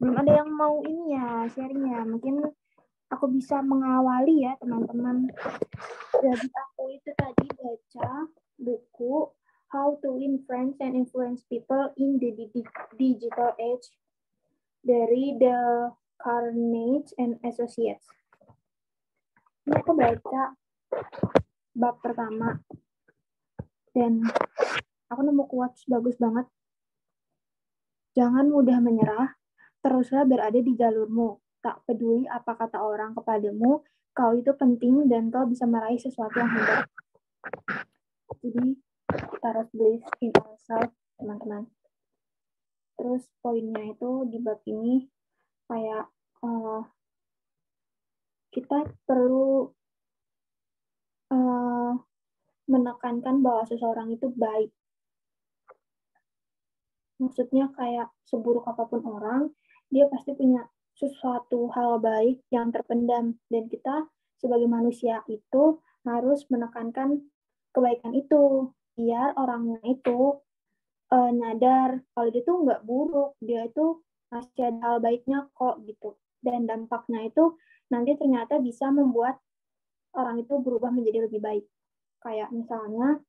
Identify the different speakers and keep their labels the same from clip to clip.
Speaker 1: belum ada yang mau ini ya sharingnya. Mungkin aku bisa mengawali ya teman-teman. Jadi aku itu tadi baca buku How to Win Friends and Influence People in the Digital Age dari The Carnage and Associates. Ini aku baca bab pertama dan aku nemu quotes bagus banget. Jangan mudah menyerah, teruslah berada di jalurmu. Tak peduli apa kata orang kepadamu, kau itu penting dan kau bisa meraih sesuatu yang hebat. Jadi, kita harus believe in ourselves, teman-teman. Terus poinnya itu di bab ini kayak kita perlu menekankan bahwa seseorang itu baik. Maksudnya kayak seburuk apapun orang, dia pasti punya sesuatu hal baik yang terpendam. Dan kita sebagai manusia itu harus menekankan kebaikan itu. Biar orangnya itu nyadar kalau dia tuh nggak buruk, dia itu masih ada hal baiknya kok gitu. Dan dampaknya itu nanti ternyata bisa membuat orang itu berubah menjadi lebih baik. Kayak misalnya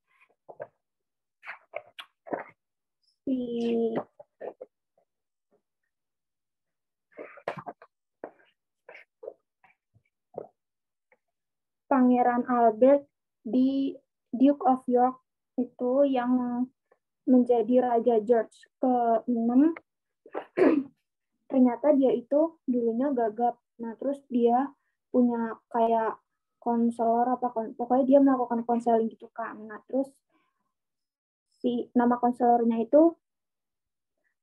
Speaker 1: si Pangeran Albert di Duke of York itu yang menjadi Raja George ke-6, ternyata dia itu dulunya gagap. Nah, terus dia punya kayak konselor pokoknya dia melakukan konseling gitu kan. Nah, terus si nama konselornya itu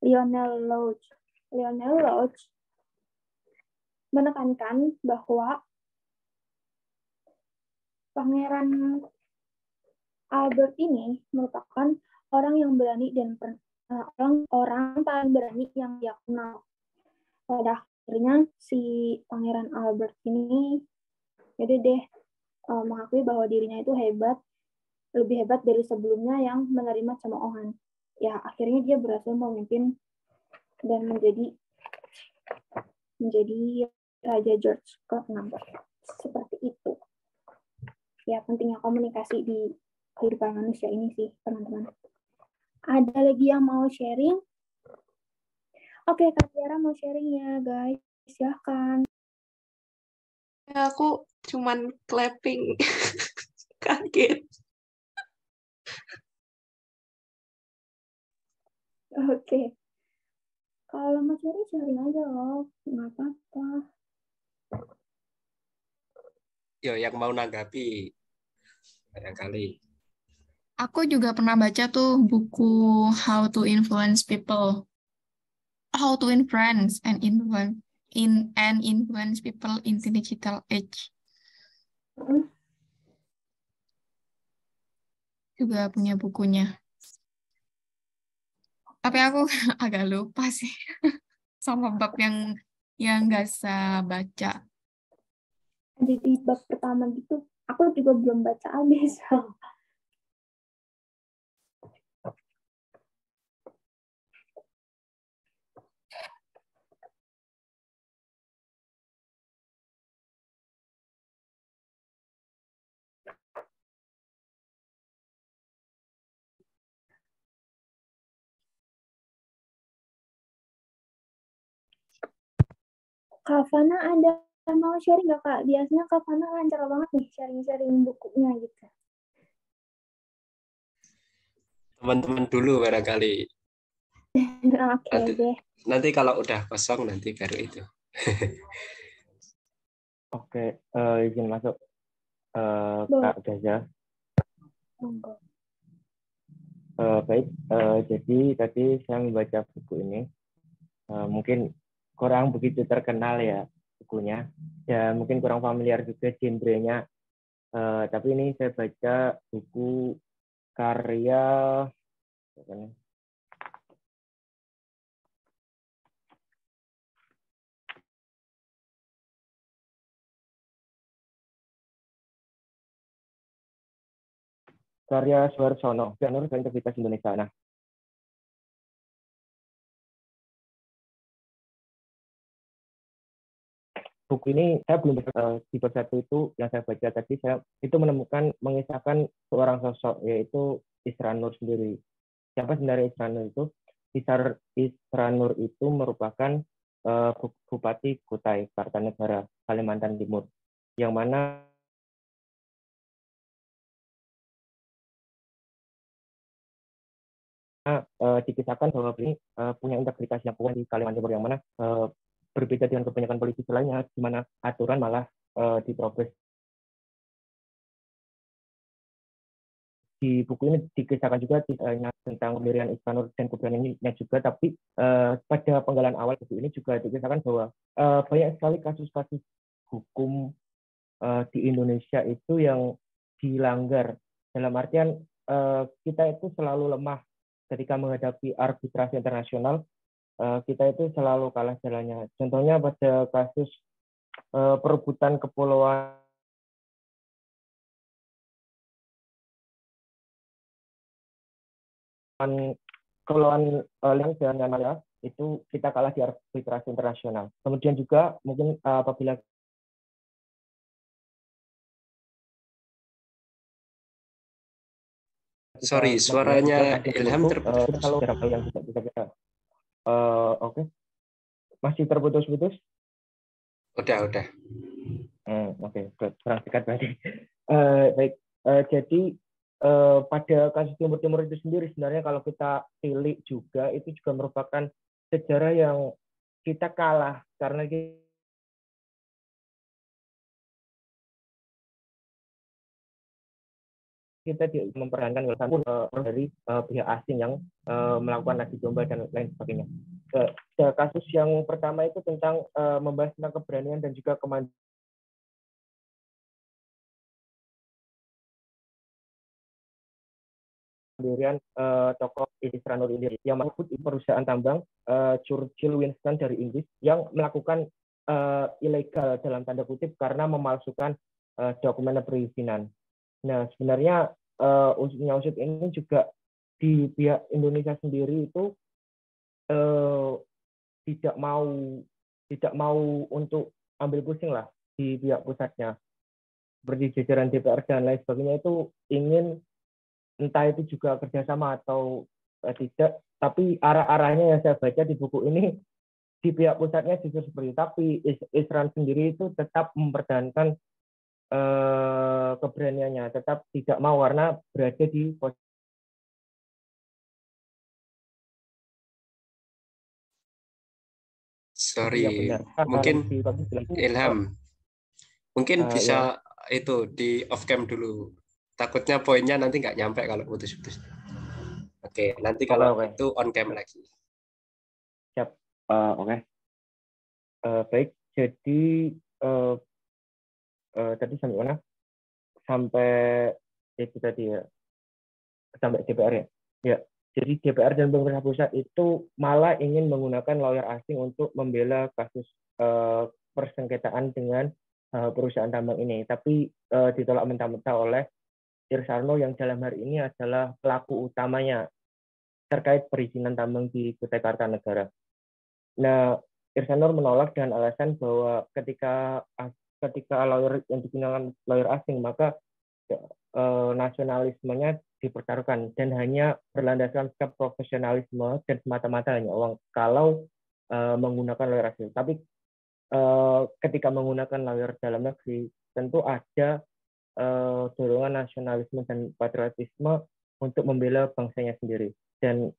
Speaker 1: Lionel Lodge. Lionel Lodge menekankan bahwa Pangeran Albert ini merupakan orang yang berani dan orang paling berani yang dia kenal. Pada akhirnya si Pangeran Albert ini jadi deh mengakui bahwa dirinya itu hebat, lebih hebat dari sebelumnya yang menerima cemoohan. Ya akhirnya dia berhasil memimpin dan menjadi Raja George ke-6. Seperti itu. Ya pentingnya komunikasi di kehidupan manusia ini sih teman-teman. Ada lagi yang mau sharing? Oke, Kak Tiara mau sharing ya guys. Silahkan.
Speaker 2: Ya, aku cuman clapping. Kaget.
Speaker 1: Oke. Kalau mau sharing aja loh. Nggak apa-apa.
Speaker 2: Yo, yang mau nanggapi barangkali.
Speaker 3: Aku juga pernah baca tuh buku How to Influence People, How to Win Friends and Influence People in the Digital Age. Juga punya bukunya. Tapi aku agak lupa sih sama bab yang nggak bisa baca.
Speaker 1: Di bab pertama gitu, aku juga belum baca habis. Kak Fana ada mau sharing nggak Kak? Biasanya Kak Fana lancar banget nih sharing-sharing bukunya gitu.
Speaker 2: Teman-teman dulu barangkali.
Speaker 1: Oke deh.
Speaker 2: Nanti kalau udah kosong nanti baru itu.
Speaker 4: Oke, izin masuk Kak Gaza. Baik, jadi tadi saya membaca buku ini. Mungkin kurang begitu terkenal ya bukunya. Ya mungkin kurang familiar juga genrenya. Tapi ini saya baca buku karya Suharsono, Pionir Integritas Indonesia. Nah, buku ini saya belum di bab 1 itu yang saya baca tadi, saya itu menemukan mengisahkan seorang sosok yaitu Isra Nur sendiri. Siapa sebenarnya Isra Nur itu? Isra Nur itu merupakan Bupati Kutai Kartanegara, Kalimantan Timur, yang mana dikisahkan bahwa beliau punya integritas yang kuat di Kalimantan Timur, yang mana berbeda dengan kebanyakan politisi lainnya, di mana aturan malah diterobos. Di buku ini dikisahkan juga tentang pendirian Isra Nur dan keberaniannya juga, tapi pada penggalan awal buku ini juga dikisahkan bahwa banyak sekali kasus-kasus hukum di Indonesia itu yang dilanggar. Dalam artian kita itu selalu lemah ketika menghadapi arbitrasi internasional, kita itu selalu kalah jalannya. Contohnya pada kasus perebutan kepulauan Liang dan Malaya, itu kita kalah di arbitrasi internasional. Kemudian juga mungkin apabila
Speaker 2: Sorry, suaranya Ilham terputus.
Speaker 4: kalau hal yang tidak bisa kita oke. Masih terputus-putus?
Speaker 2: Udah.
Speaker 4: Oke, kurang dekat berarti. Baik, jadi pada kasus Timur Timur itu sendiri sebenarnya kalau kita tilik juga itu juga merupakan sejarah yang kita kalah karena kita memperankan dari pihak asing yang melakukan aksi domba dan lain sebagainya. Kasus yang pertama itu tentang membahas tentang keberanian dan juga kemandirian tokoh Isra Nur ini yang menyebut perusahaan tambang Churchill Winston dari Inggris yang melakukan ilegal dalam tanda kutip karena memalsukan dokumen perizinan. Nah, sebenarnya usut ini juga di pihak Indonesia sendiri itu tidak mau untuk ambil pusing lah di pihak pusatnya. Seperti jajaran DPR dan lain sebagainya itu ingin entah itu juga kerjasama atau tidak, tapi arah-arahnya yang saya baca di buku ini di pihak pusatnya justru seperti itu, tapi Israel sendiri itu tetap mempertahankan keberaniannya, tetap tidak mau karena berada di posisi.
Speaker 2: Sorry,
Speaker 4: Ya,
Speaker 2: mungkin Ilham, mungkin
Speaker 4: ya.
Speaker 2: bisa itu di off cam dulu. Takutnya poinnya nanti nggak nyampe kalau putus-putus. Oke, nanti kalau
Speaker 4: Oke.
Speaker 2: itu on cam lagi.
Speaker 4: Siap. Oke. Baik, jadi tadi sampai mana? Sampai itu tadi ya. Sampai DPR ya. Ya. Jadi DPR dan pemerintah pusat itu malah ingin menggunakan lawyer asing untuk membela kasus persengketaan dengan perusahaan tambang ini. Tapi ditolak mentah-mentah oleh Isra Nur yang dalam hari ini adalah pelaku utamanya terkait perizinan tambang di Kutai Kartanegara. Nah, Isra Nur menolak dengan alasan bahwa ketika lawyer yang digunakan lawyer asing, maka nasionalismenya dipertaruhkan dan hanya berlandaskan sikap profesionalisme dan semata-mata hanya uang kalau menggunakan lawyer asing. Tapi ketika menggunakan lawyer dalam negeri tentu ada dorongan nasionalisme dan patriotisme untuk membela bangsanya sendiri. Dan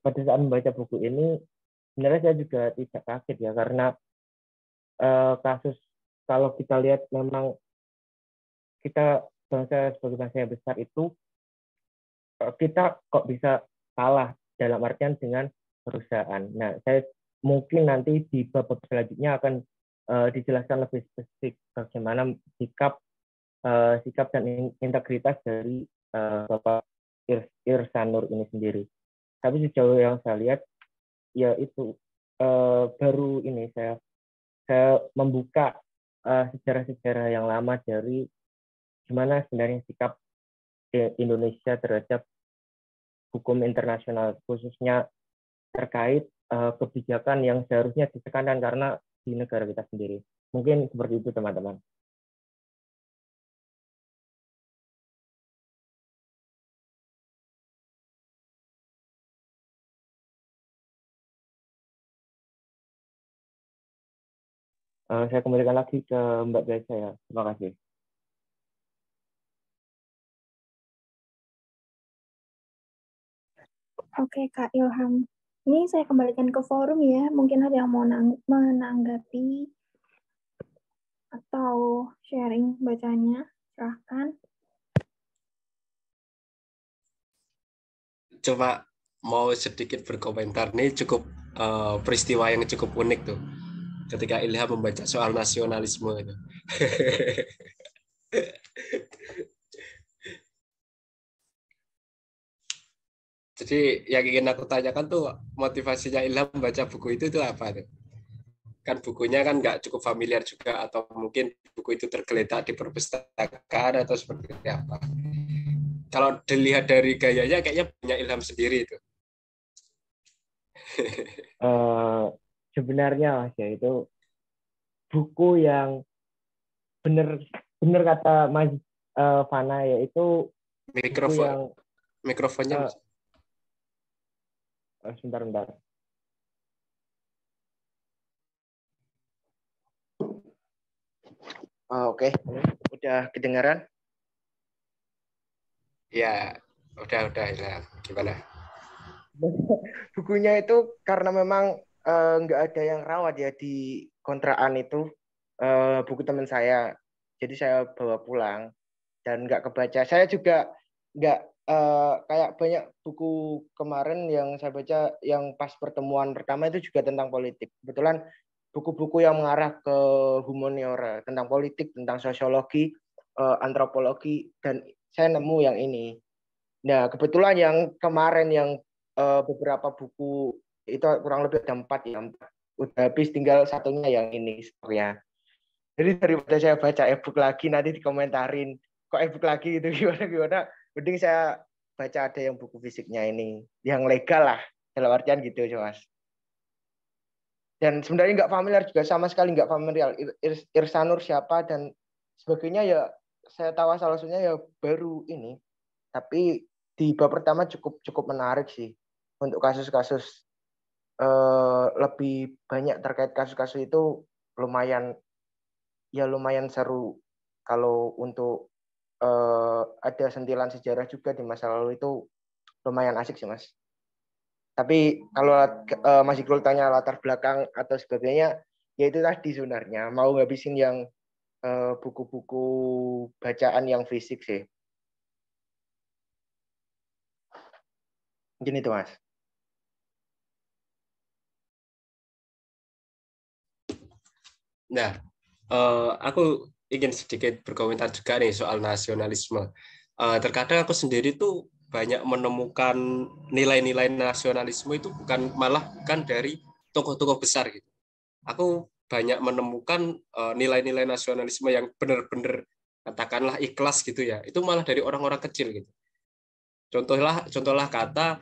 Speaker 4: pada saat membaca buku ini sebenarnya saya juga tidak kaget ya, karena kasus kalau kita lihat memang kita bangsa sebagai bangsa yang besar itu kita kok bisa kalah dalam artian dengan perusahaan. Nah, saya mungkin nanti di bab selanjutnya akan dijelaskan lebih spesifik bagaimana sikap dan integritas dari Bapak Isra Nur ini sendiri. Tapi sejauh yang saya lihat, ya itu baru ini saya membuka sejarah-sejarah yang lama dari gimana sebenarnya sikap Indonesia terhadap hukum internasional, khususnya terkait kebijakan yang seharusnya ditekankan karena di negara kita sendiri. Mungkin seperti itu teman-teman. Saya kembalikan lagi ke Mbak Gaisa ya. Terima kasih.
Speaker 1: Oke, Kak Ilham. Ini saya kembalikan ke forum ya. Mungkin ada yang mau menanggapi atau sharing bacanya. Silahkan.
Speaker 2: Coba mau sedikit berkomentar. Ini cukup peristiwa yang cukup unik tuh. Ketika Ilham membaca soal nasionalisme itu. Jadi yang ingin aku tanyakan tuh motivasinya Ilham baca buku itu tuh apa tuh? Kan bukunya kan nggak cukup familiar juga, atau mungkin buku itu tergeletak di perpustakaan atau seperti apa? Kalau dilihat dari gayanya kayaknya punya Ilham sendiri itu.
Speaker 4: Sebenarnya Mas ya itu buku yang benar kata Mas Fana ya, itu buku yang
Speaker 2: mikrofonnya
Speaker 4: sebentar. Oke. Udah kedengaran?
Speaker 2: Ya, udah Ilham. Gimana?
Speaker 4: Bukunya itu karena memang nggak ada yang rawat ya di kontrakan itu, buku teman saya, jadi saya bawa pulang dan nggak kebaca. Saya juga nggak kayak banyak buku kemarin yang saya baca yang pas pertemuan pertama itu juga tentang politik. Kebetulan buku-buku yang mengarah ke humaniora, tentang politik, tentang sosiologi, antropologi, dan saya nemu yang ini. Nah, kebetulan yang kemarin yang beberapa buku itu kurang lebih ada 4 ya. Udah habis, tinggal satunya yang ini stoknya. Jadi daripada saya baca e-book lagi nanti dikomentarin kok e-book lagi gitu gimana, mending saya baca ada yang buku fisiknya ini, yang legal lah dalam artian gitu Mas. Dan sebenarnya nggak familiar juga, sama sekali nggak familiar Irsanur siapa dan sebagainya ya. Saya tahu asal-usulnya ya baru ini, tapi di bab pertama cukup menarik sih untuk kasus-kasus lebih banyak terkait kasus-kasus itu, lumayan seru kalau untuk ada sentilan sejarah juga di masa lalu, itu lumayan asik sih Mas. Tapi kalau Mas Iqbal tanya latar belakang atau sebagainya, ya itu tadi sebenarnya mau ngabisin yang buku-buku bacaan yang fisik sih. Mungkin itu Mas.
Speaker 2: Nah, aku ingin sedikit berkomentar juga nih soal nasionalisme. Terkadang aku sendiri tuh banyak menemukan nilai-nilai nasionalisme itu malah bukan dari tokoh-tokoh besar gitu. Aku banyak menemukan nilai-nilai nasionalisme yang benar-benar katakanlah ikhlas gitu ya. Itu malah dari orang-orang kecil gitu. Contohlah kata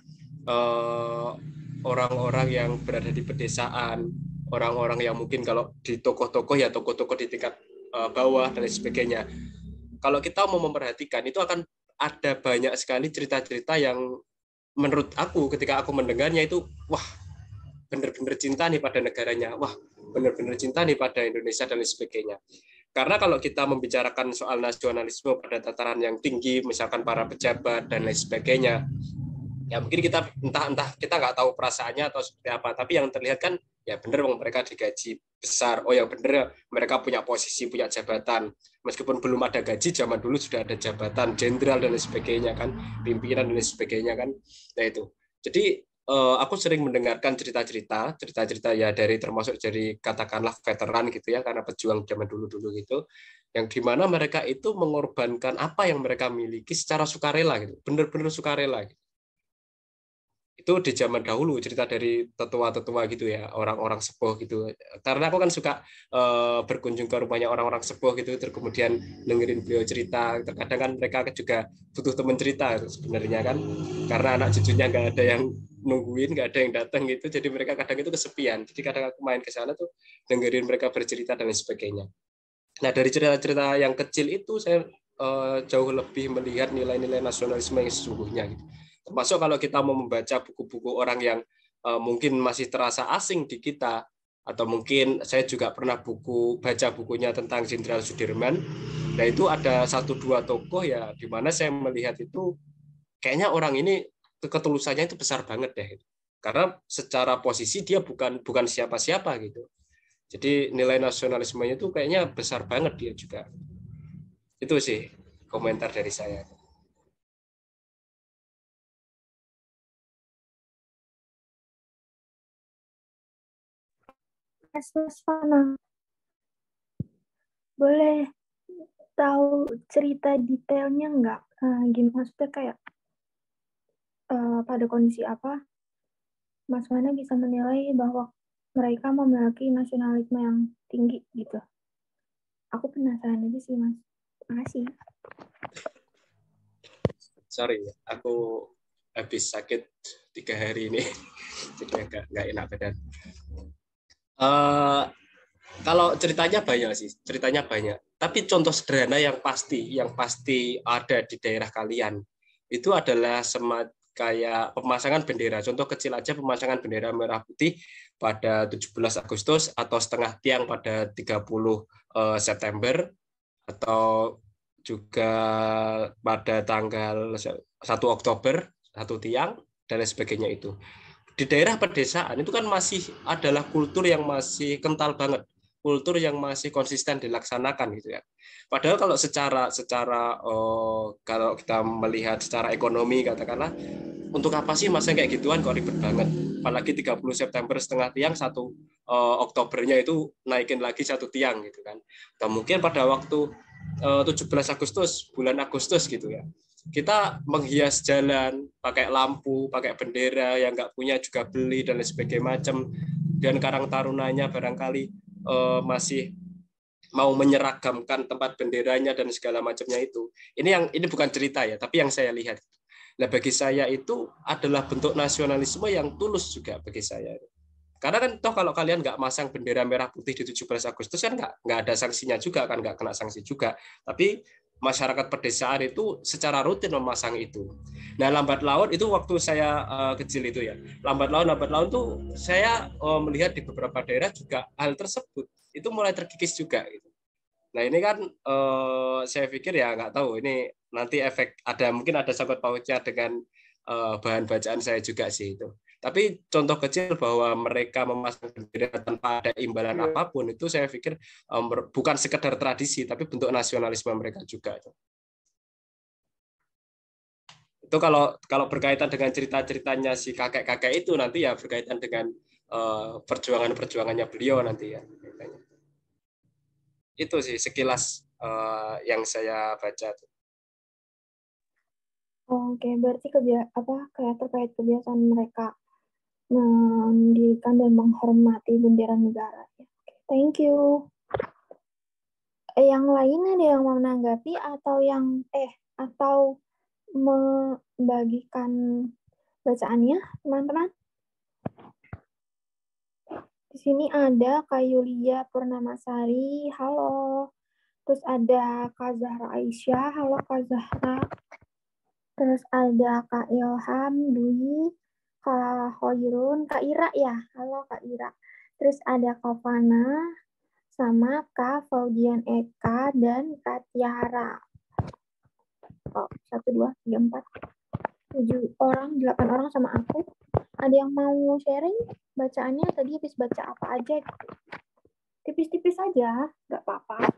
Speaker 2: orang-orang yang berada di pedesaan, orang-orang yang mungkin kalau di tokoh-tokoh ya tokoh-tokoh di tingkat bawah dan lain sebagainya. Kalau kita mau memperhatikan itu akan ada banyak sekali cerita-cerita yang menurut aku ketika aku mendengarnya itu wah, benar-benar cinta nih pada negaranya, wah benar-benar cinta nih pada Indonesia dan lain sebagainya. Karena kalau kita membicarakan soal nasionalisme pada tataran yang tinggi, misalkan para pejabat dan lain sebagainya, ya mungkin kita entah kita nggak tahu perasaannya atau seperti apa, tapi yang terlihat kan ya benar mereka digaji besar, oh yang benar mereka punya posisi, punya jabatan, meskipun belum ada gaji, zaman dulu sudah ada jabatan jenderal dan lain sebagainya kan, pimpinan dan lain sebagainya kan. Nah itu, jadi aku sering mendengarkan cerita-cerita ya dari termasuk dari katakanlah veteran gitu ya, karena pejuang zaman dulu gitu, yang dimana mereka itu mengorbankan apa yang mereka miliki secara sukarela gitu, benar-benar sukarela gitu. Itu di zaman dahulu cerita dari tetua-tetua gitu ya, orang-orang sepuh gitu. Karena aku kan suka berkunjung ke rumahnya orang-orang sepuh gitu, terus kemudian dengerin beliau cerita. Terkadang kan mereka juga butuh teman cerita sebenarnya kan, karena anak cucunya nggak ada yang nungguin, nggak ada yang datang gitu, jadi mereka kadang itu kesepian. Jadi kadang aku main ke sana tuh dengerin mereka bercerita dan lain sebagainya. Nah, dari cerita-cerita yang kecil itu saya jauh lebih melihat nilai-nilai nasionalisme yang sesungguhnya gitu. Termasuk kalau kita mau membaca buku-buku orang yang mungkin masih terasa asing di kita, atau mungkin saya juga pernah baca bukunya tentang Jenderal Sudirman. Nah, itu ada 1-2 tokoh ya di mana saya melihat itu kayaknya orang ini ketulusannya itu besar banget deh. Karena secara posisi dia bukan siapa-siapa gitu. Jadi nilai nasionalismenya itu kayaknya besar banget dia juga. Itu sih komentar dari saya.
Speaker 1: Mas Fana, boleh tahu cerita detailnya nggak? Gimana maksudnya kayak pada kondisi apa Mas Fana bisa menilai bahwa mereka memiliki nasionalisme yang tinggi gitu? Aku penasaran aja sih, Mas. Makasih.
Speaker 2: Sorry, aku habis sakit 3 hari ini, jadi nggak enak badan. Kalau ceritanya banyak sih, ceritanya banyak. Tapi contoh sederhana yang pasti ada di daerah kalian itu adalah kayak pemasangan bendera. Contoh kecil aja, pemasangan bendera merah putih pada 17 Agustus atau setengah tiang pada 30 September, atau juga pada tanggal 1 Oktober, 1 tiang, dan lain sebagainya itu. Di daerah pedesaan itu kan masih adalah kultur yang masih kental banget, kultur yang masih konsisten dilaksanakan gitu ya. Padahal kalau secara kalau kita melihat secara ekonomi katakanlah, untuk apa sih masa kayak gituan kok ribet banget. Apalagi 30 September setengah tiang, 1 Oktobernya itu naikin lagi 1 tiang gitu kan. Atau mungkin pada waktu 17 Agustus, bulan Agustus gitu ya. Kita menghias jalan, pakai lampu, pakai bendera, yang nggak punya juga beli, dan lain sebagainya macam. Dan Karang Tarunanya barangkali masih mau menyeragamkan tempat benderanya dan segala macamnya itu. Ini bukan cerita ya, tapi yang saya lihat. Nah, bagi saya itu adalah bentuk nasionalisme yang tulus juga bagi saya. Karena kan toh kalau kalian nggak masang bendera merah putih di 17 Agustus kan nggak ada sanksinya juga kan, nggak kena sanksi juga. Tapi masyarakat pedesaan itu secara rutin memasang itu. Nah, lambat laun itu waktu saya kecil itu ya. Lambat laun tuh saya melihat di beberapa daerah juga hal tersebut itu mulai terkikis juga gitu. Nah, ini kan saya pikir ya nggak tahu ini nanti mungkin ada sangkut pautnya dengan bahan bacaan saya juga sih itu. Tapi contoh kecil bahwa mereka memasang bendera tanpa ada imbalan apapun itu saya pikir bukan sekedar tradisi tapi bentuk nasionalisme mereka juga. Itu kalau berkaitan dengan cerita-ceritanya si kakek-kakek itu nanti ya berkaitan dengan perjuangannya beliau nanti ya. Itu sih sekilas yang saya baca.
Speaker 1: Oke, berarti kayak terkait kebiasaan mereka mendirikan dan menghormati bendera negara. Thank you. Yang lain ada yang mau menanggapi atau membagikan bacaannya, teman-teman? Di sini ada Kak Yulia Purnamasari, halo. Terus ada Kak Zahra Aisyah, halo Kak Zahra. Terus ada Kak Ilham Dwi, Kak Hoirun, Kak Ira ya, halo Kak Ira. Terus ada Kak Fana, sama Kak Faudian Eka, dan Kak Tiara. 1, 2, 3, 4, 7 orang, 8 orang sama aku. Ada yang mau sharing bacaannya? Tadi habis baca apa aja? Tipis-tipis aja, nggak apa-apa.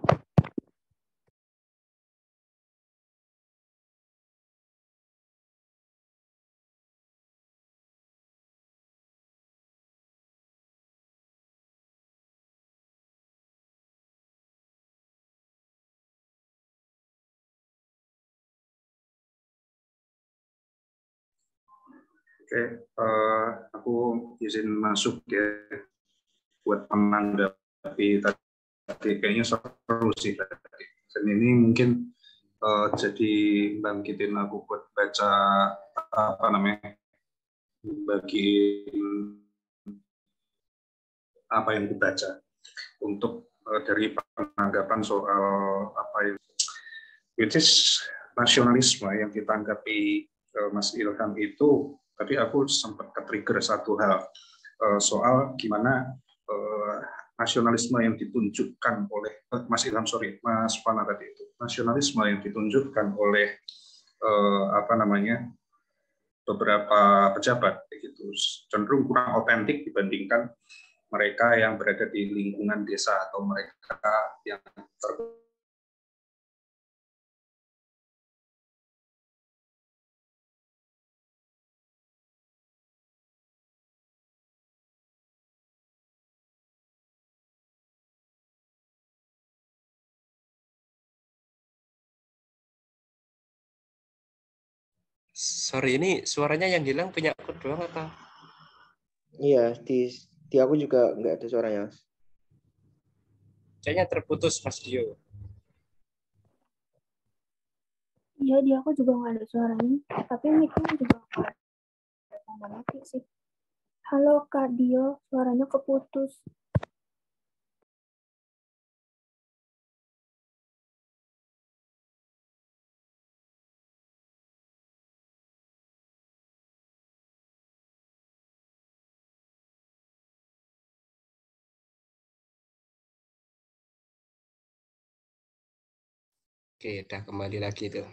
Speaker 5: Oke, aku izin masuk ya buat menanggapi tadi kayaknya seru sih tadi. Dan ini mungkin jadi bangkitin aku buat baca bagi apa yang dibaca untuk dari penanggapan soal apa yang which is nasionalisme yang ditanggapi Mas Ilham itu. Tapi aku sempat ke-trigger satu hal soal gimana nasionalisme yang ditunjukkan oleh Mas Ilham, Mas Fana tadi itu, nasionalisme yang ditunjukkan oleh beberapa pejabat gitu cenderung kurang otentik dibandingkan mereka yang berada di lingkungan desa atau mereka yang
Speaker 2: Sorry, ini suaranya yang hilang punya aku doang atau?
Speaker 4: Iya, di aku juga nggak ada suaranya.
Speaker 2: Kayaknya terputus Mas Dio.
Speaker 1: Iya, di aku juga nggak ada suaranya. Tapi mic-nya juga nggak ada tanda mati sih. Halo Kak Dio, suaranya keputus.
Speaker 2: Oke, udah kembali lagi tuh.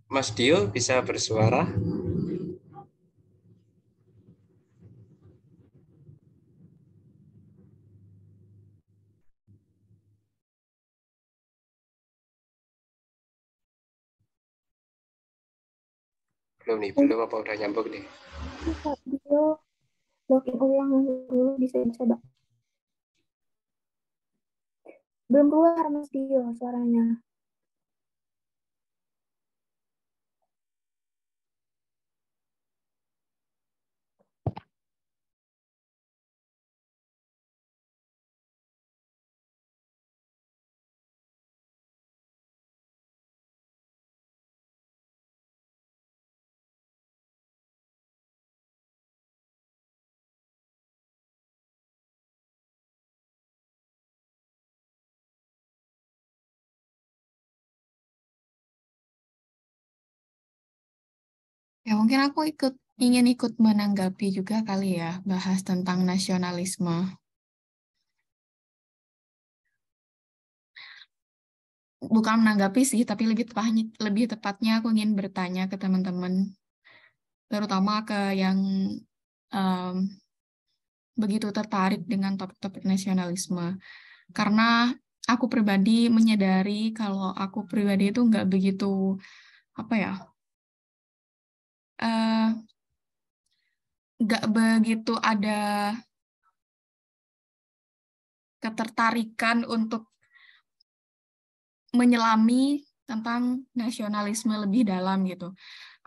Speaker 2: Mas Dio bisa bersuara? Belum nih, belum apa udah nyambung nih?
Speaker 1: Kak Dio, login ulang dulu bisa coba. Belum keluar Mas Dio suaranya.
Speaker 3: Ya, mungkin aku ingin ikut menanggapi juga kali ya, bahas tentang nasionalisme. Bukan menanggapi sih, tapi lebih tepatnya aku ingin bertanya ke teman-teman, terutama ke yang em, begitu tertarik dengan topik-topik nasionalisme. Karena aku pribadi menyadari kalau aku pribadi itu nggak begitu, apa ya, eh, nggak begitu ada ketertarikan untuk menyelami tentang nasionalisme lebih dalam gitu.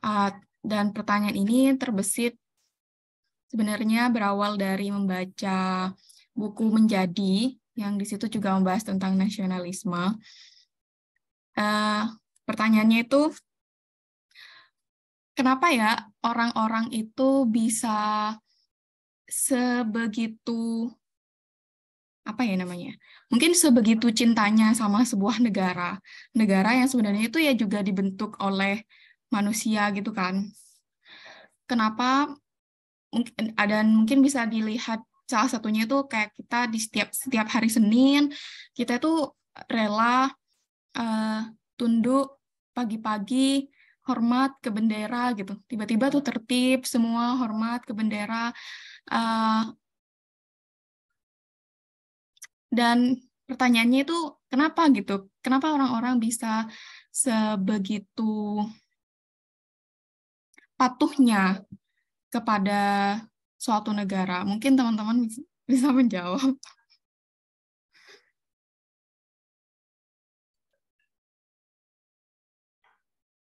Speaker 3: Uh, dan pertanyaan ini terbesit sebenarnya berawal dari membaca buku Menjadi, yang di situ juga membahas tentang nasionalisme. Pertanyaannya itu, kenapa ya orang-orang itu bisa sebegitu, apa ya namanya? Mungkin sebegitu cintanya sama sebuah negara. Negara yang sebenarnya itu ya juga dibentuk oleh manusia gitu kan. Kenapa mungkin bisa dilihat salah satunya itu kayak kita di setiap hari Senin kita itu rela tunduk pagi-pagi hormat ke bendera gitu. Tiba-tiba tuh tertib semua hormat ke bendera uh, dan pertanyaannya itu kenapa gitu? Kenapa orang-orang bisa sebegitu patuhnya kepada suatu negara? Mungkin teman-teman bisa menjawab.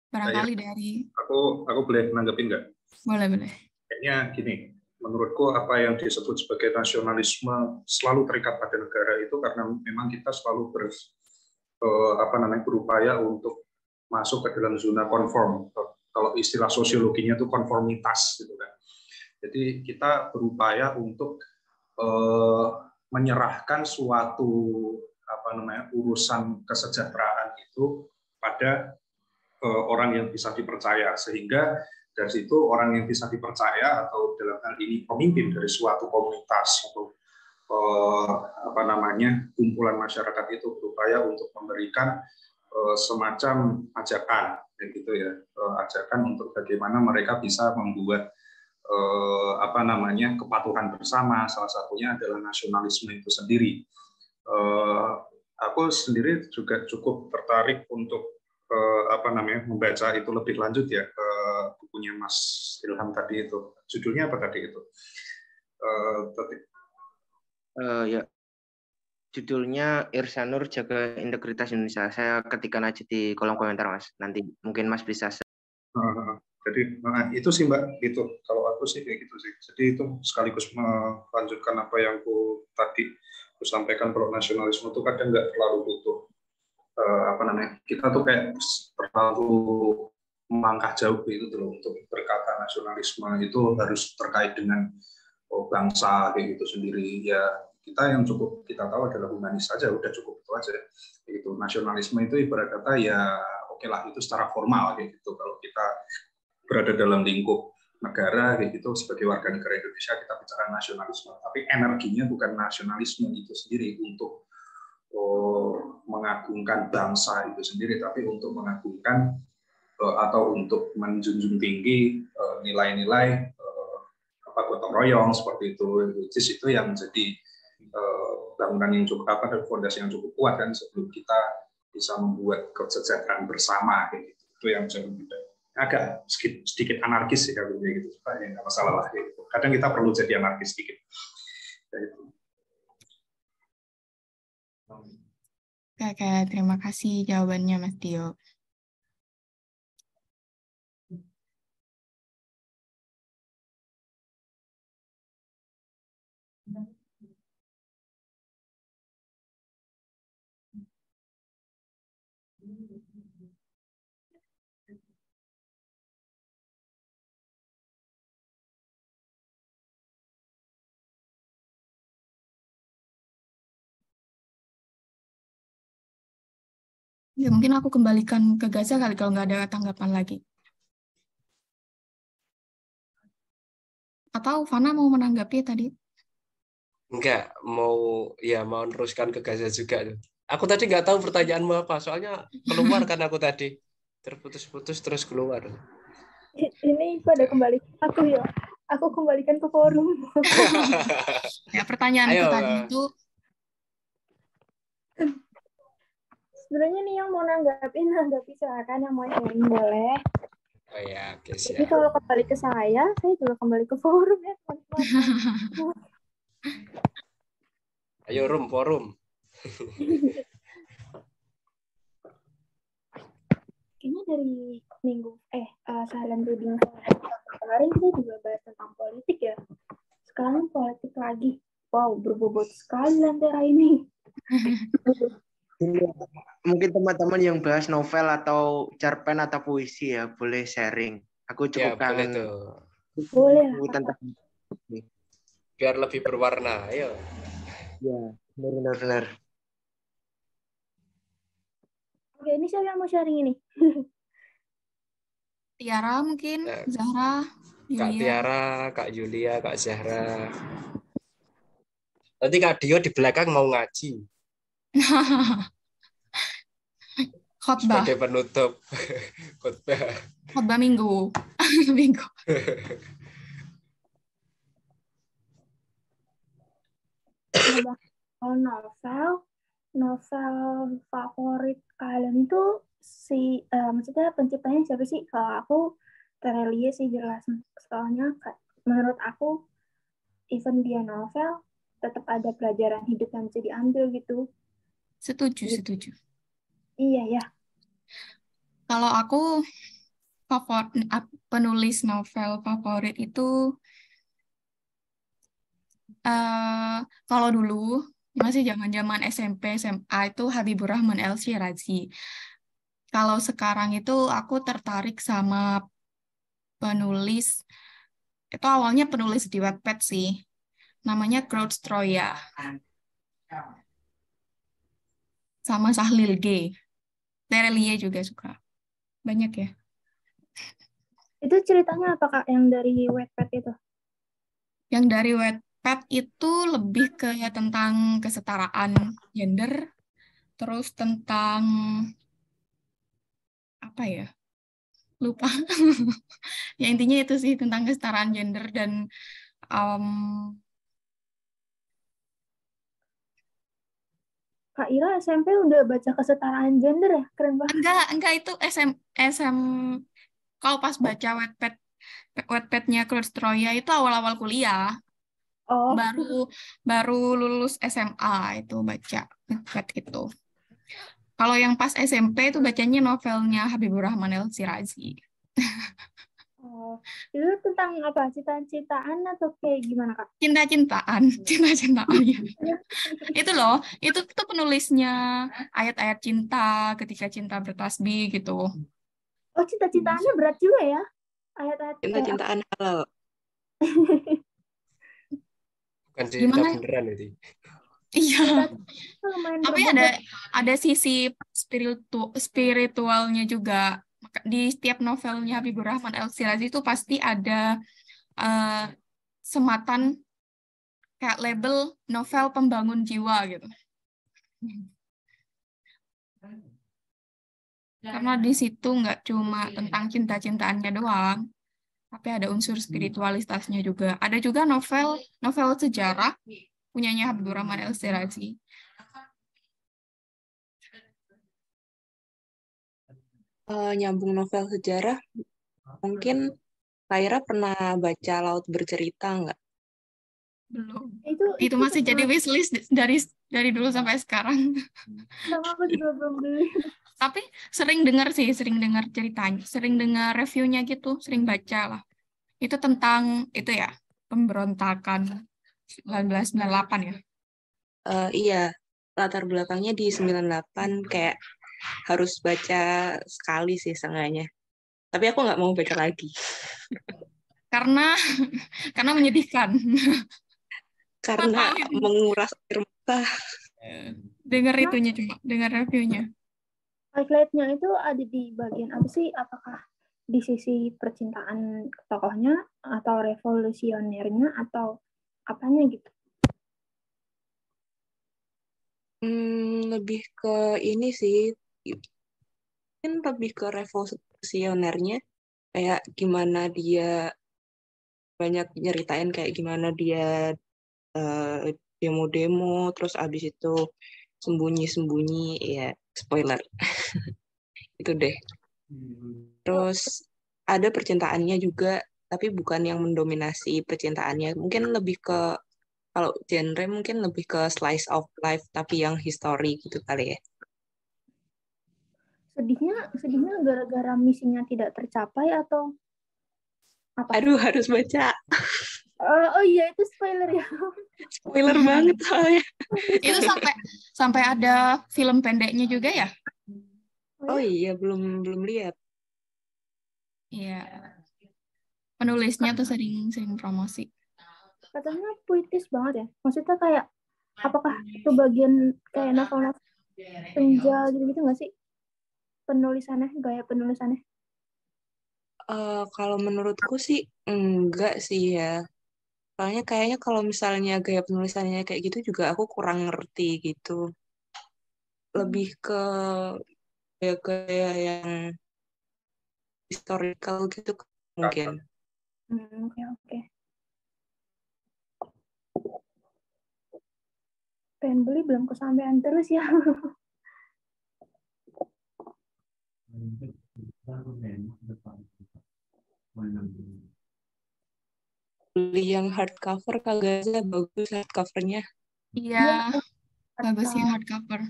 Speaker 3: Barangkali dari...
Speaker 5: Aku boleh nanggepin nggak?
Speaker 3: Boleh.
Speaker 5: Kayaknya gini, menurutku apa yang disebut sebagai nasionalisme selalu terikat pada negara itu karena memang kita selalu berupaya untuk masuk ke dalam zona konform. Kalau istilah sosiologinya itu konformitas gitu kan. Jadi kita berupaya untuk menyerahkan suatu urusan kesejahteraan itu pada orang yang bisa dipercaya, sehingga dari situ orang yang bisa dipercaya atau dalam hal ini pemimpin dari suatu komunitas atau kumpulan masyarakat itu berupaya untuk memberikan semacam ajakan, gitu ya, ajakan untuk bagaimana mereka bisa membuat kepatuhan bersama. Salah satunya adalah nasionalisme itu sendiri. Aku sendiri juga cukup tertarik untuk membaca itu lebih lanjut ya, bukunya Mas Ilham tadi itu. Judulnya apa tadi itu?
Speaker 6: Ya, judulnya Irsanur Jaga Integritas Indonesia. Saya ketikkan aja di kolom komentar, Mas. Nanti mungkin Mas bisa.
Speaker 5: Jadi itu sih Mbak, gitu. Kalau aku sih kayak gitu sih. Jadi itu sekaligus melanjutkan apa yang aku tadi sampaikan, kalau nasionalisme itu kadang nggak terlalu butuh kita tuh kayak terlalu melangkah jauh gitu loh untuk berkata nasionalisme itu harus terkait dengan bangsa kayak gitu sendiri. Ya kita yang cukup kita tahu adalah humanis saja, udah cukup itu aja. Gitu. Nasionalisme itu ibarat kata ya oke lah, itu secara formal kayak gitu. Kalau kita berada dalam lingkup negara kayak gitu sebagai warga negara Indonesia, kita bicara nasionalisme. Tapi energinya bukan nasionalisme itu sendiri untuk mengagungkan bangsa itu sendiri, tapi untuk mengagungkan atau untuk menjunjung tinggi nilai-nilai gotong royong seperti itu. Itu yang menjadi bangunan yang cukup dan fondasi yang cukup kuat kan sebelum kita bisa membuat kesejahteraan bersama kayak gitu. Itu yang agak sedikit anarkis sih kalau gitu. Ya nggak masalah lah gitu. Kadang kita perlu jadi anarkis sedikit. Gitu.
Speaker 3: Oke, terima kasih jawabannya Mas Tio. Ya, mungkin aku kembalikan ke Gaza kali kalau nggak ada tanggapan lagi. Atau Fana mau menanggapi tadi?
Speaker 2: Enggak, mau neruskan ke Gaza juga. Aku tadi nggak tahu pertanyaanmu apa, soalnya keluar kan aku tadi. Terputus-putus terus keluar.
Speaker 1: Ini pada kembali aku ya. Aku kembalikan ke forum.
Speaker 3: Ya, pertanyaanku tadi itu
Speaker 1: sebenarnya nih yang mau nanggapi silakan, yang mau sharing boleh.
Speaker 2: Oh ya, oke,
Speaker 1: Jadi
Speaker 2: siap.
Speaker 1: kalau kembali ke saya juga kembali ke forum ya teman-teman.
Speaker 2: Ayo forum.
Speaker 1: Kayaknya dari silent reading kemarin kita juga bahas tentang politik ya. Sekarang politik lagi. Wow, berbobot sekali lentera ini.
Speaker 6: Mungkin teman-teman yang bahas novel atau cerpen atau puisi ya boleh sharing. Aku cukup kangen.
Speaker 1: Boleh.
Speaker 2: Biar lebih berwarna, ayo.
Speaker 6: Ya, benar.
Speaker 1: Oke, ini siapa yang mau sharing ini?
Speaker 3: Tiara mungkin, Zahra, Yulia.
Speaker 2: Kak Tiara, Kak Yulia, Kak Zahra. Nanti Kak Dio di belakang mau ngaji.
Speaker 3: Khotbah.
Speaker 2: Sebagai penutup.
Speaker 3: Khotbah minggu. Minggu.
Speaker 1: Novel favorit kalian itu maksudnya penciptanya siapa sih? Kalau aku Terelie sih jelas. Soalnya menurut aku even dia novel tetap ada pelajaran hidup yang bisa diambil gitu.
Speaker 3: Setuju.
Speaker 1: Iya ya.
Speaker 3: Kalau aku penulis novel favorit itu Kalau dulu masih zaman-zaman SMP, SMA itu Habibur Rahman El Syirazi. Kalau sekarang itu aku tertarik sama penulis, itu awalnya penulis di Wattpad sih. Namanya Claude Stroya. Sama Sahlil G. Terelie juga suka. Banyak ya.
Speaker 1: Itu ceritanya apa Kak yang dari Wattpad itu?
Speaker 3: Yang dari Wattpad itu lebih ke tentang kesetaraan gender, terus tentang apa ya? Lupa. Ya intinya itu sih tentang kesetaraan gender dan
Speaker 1: Kak Ira SMP udah baca kesetaraan gender ya? Keren banget.
Speaker 3: enggak itu SM kalau pas baca Wattpad-nya Claude Stroya itu awal-awal kuliah,
Speaker 1: Oh,
Speaker 3: baru lulus SMA itu baca Wattpad itu. Kalau yang pas SMP itu bacanya novelnya Habibur Rahman El Syirazi.
Speaker 1: oh. Itu tentang apa? Cita-citaan atau kayak gimana Kak?
Speaker 3: Cinta-cintaan ya. Itu loh, itu penulisnya ayat-ayat cinta ketika cinta bertasbih gitu.
Speaker 1: Oh, cita-citaannya berat juga ya? Ayat-ayat kayak apa?
Speaker 6: Cinta-cintaan halal.
Speaker 2: Bukan cerita
Speaker 3: Gimana?
Speaker 2: beneran itu.
Speaker 3: Iya.
Speaker 1: Itu lumayan
Speaker 3: Tapi
Speaker 1: berbobot.
Speaker 3: ada sisi spiritualnya juga. Di setiap novelnya Habibur Rahman El Syirazi itu pasti ada sematan kayak label novel pembangun jiwa gitu. Karena di situ nggak cuma tentang cinta-cintaannya doang, tapi ada unsur spiritualitasnya juga. Ada juga novel sejarah punyanya Habibur Rahman El Syirazi.
Speaker 7: Nyambung novel sejarah, mungkin Kaira pernah baca Laut Bercerita nggak?
Speaker 3: Belum.
Speaker 1: Itu
Speaker 3: Masih jadi wishlist dari dulu sampai sekarang.
Speaker 1: sama aku juga belum beli.
Speaker 3: Tapi sering dengar ceritanya, sering dengar reviewnya gitu, sering baca lah. Itu tentang itu ya, pemberontakan 1998 ya.
Speaker 7: Iya, latar belakangnya di 98, kayak harus baca sekali sih seenggaknya. Tapi aku nggak mau baca lagi.
Speaker 3: Karena menyedihkan.
Speaker 7: Karena menguras air mata.
Speaker 3: Dengar itunya cuma, dengar reviewnya.
Speaker 1: Highlightnya itu ada di bagian apa sih? Apakah di sisi percintaan tokohnya atau revolusionernya atau apanya gitu?
Speaker 7: Lebih ke ini sih, mungkin lebih ke revolusionernya, kayak gimana dia banyak nyeritain kayak gimana dia demo-demo, terus abis itu sembunyi-sembunyi, ya spoiler. Itu deh. Terus ada percintaannya juga, tapi bukan yang mendominasi percintaannya. Mungkin lebih ke, kalau genre mungkin lebih ke slice of life, tapi yang history gitu kali ya.
Speaker 1: Sedihnya gara-gara misinya tidak tercapai atau apa?
Speaker 7: Aduh, harus baca.
Speaker 1: Oh iya, itu spoiler ya.
Speaker 7: Spoiler banget soalnya.
Speaker 3: Itu sampai ada film pendeknya juga ya?
Speaker 7: Oh iya, belum lihat.
Speaker 3: Iya. Penulisnya tuh sering promosi.
Speaker 1: Katanya puitis banget ya. Maksudnya kayak apakah itu bagian kayak novel-novel senja gitu-gitu nggak sih? Gaya penulisannya.
Speaker 7: Kalau menurutku sih enggak sih ya. Soalnya kayaknya kalau misalnya gaya penulisannya kayak gitu juga aku kurang ngerti gitu. Lebih ke gaya-gaya yang historical gitu mungkin.
Speaker 1: Oke. Pengen beli belum kesampaian terus ya.
Speaker 7: Beli yang hardcover kagak aja, bagus hardcovernya.
Speaker 3: Iya, bagus yang hardcover.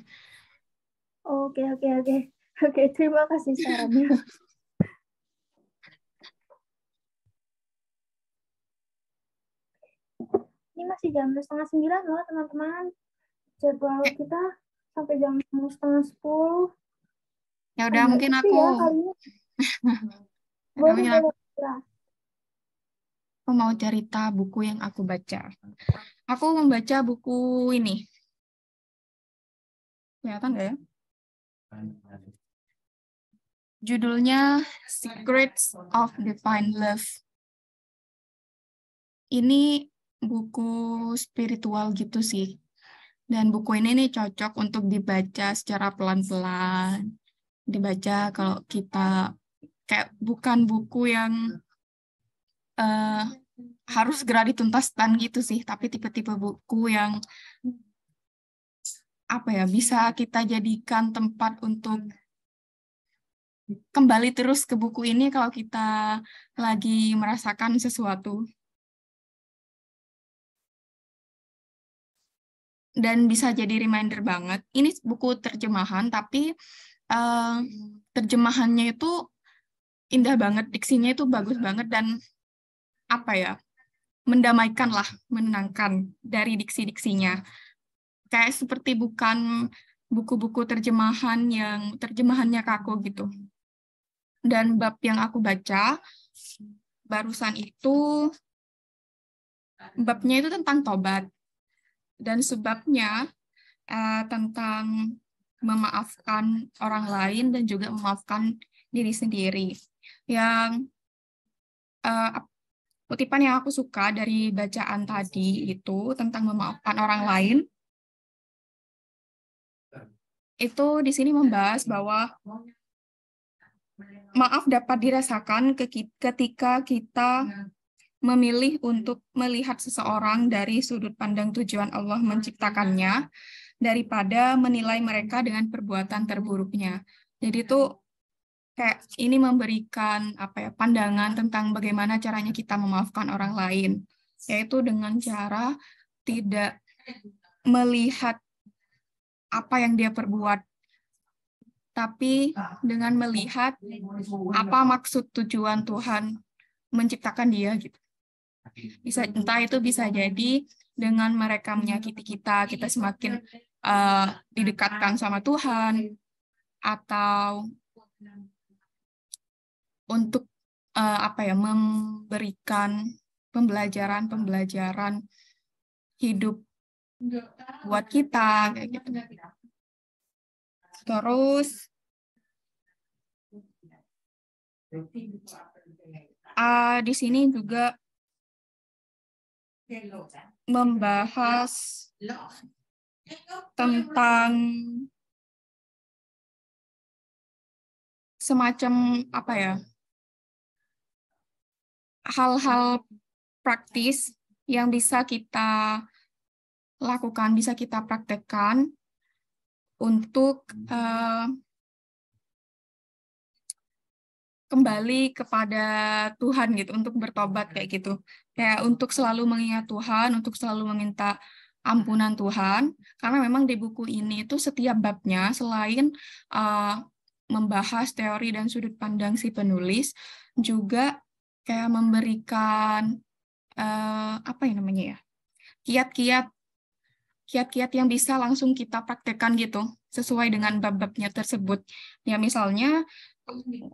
Speaker 1: Oke, terima kasih sarannya. Ini masih jam 8:30 loh teman-teman. Jadwal kita sampai jam 9:30.
Speaker 3: Ya udah, mungkin
Speaker 1: Agak
Speaker 3: aku
Speaker 1: ya kali ini. Boleh,
Speaker 3: mungkin
Speaker 1: boleh. Ya.
Speaker 3: aku mau cerita buku yang aku baca. Aku membaca buku ini. Kelihatan nggak ya? Judulnya Secrets of Divine Love. Ini buku spiritual gitu sih. Dan buku ini nih cocok untuk dibaca secara pelan-pelan. Dibaca kalau kita kayak bukan buku yang harus segera dituntaskan gitu sih, tapi tipe-tipe buku yang apa ya, bisa kita jadikan tempat untuk kembali terus ke buku ini kalau kita lagi merasakan sesuatu. Dan bisa jadi reminder banget. Ini buku terjemahan, tapi terjemahannya itu indah banget, diksinya itu bagus banget, dan apa ya, mendamaikan lah, menenangkan dari diksi-diksinya. Kayak seperti bukan buku-buku terjemahan yang terjemahannya kaku gitu. Dan bab yang aku baca barusan itu, babnya itu tentang tobat. Dan sebabnya tentang memaafkan orang lain dan juga memaafkan diri sendiri. Yang kutipan yang aku suka dari bacaan tadi itu tentang memaafkan orang lain, itu di sini membahas bahwa maaf dapat dirasakan ketika kita memilih untuk melihat seseorang dari sudut pandang tujuan Allah menciptakannya, daripada menilai mereka dengan perbuatan terburuknya. Jadi itu kayak ini memberikan apa ya, pandangan tentang bagaimana caranya kita memaafkan orang lain, yaitu dengan cara tidak melihat apa yang dia perbuat, tapi dengan melihat apa maksud tujuan Tuhan menciptakan dia gitu. Bisa, entah itu bisa jadi dengan mereka menyakiti kita, kita semakin didekatkan sama Tuhan, atau untuk apa ya, memberikan pembelajaran hidup buat kita kayak gitu. Terus di sini juga membahas tentang semacam apa ya, hal-hal praktis yang bisa kita lakukan, bisa kita praktekkan untuk kembali kepada Tuhan gitu, untuk bertobat kayak gitu. Kayak untuk selalu mengingat Tuhan, untuk selalu meminta ampunan Tuhan, karena memang di buku ini itu setiap babnya selain membahas teori dan sudut pandang si penulis, juga kayak memberikan apa ya namanya ya, kiat-kiat yang bisa langsung kita praktekkan gitu, sesuai dengan bab-babnya tersebut. Ya misalnya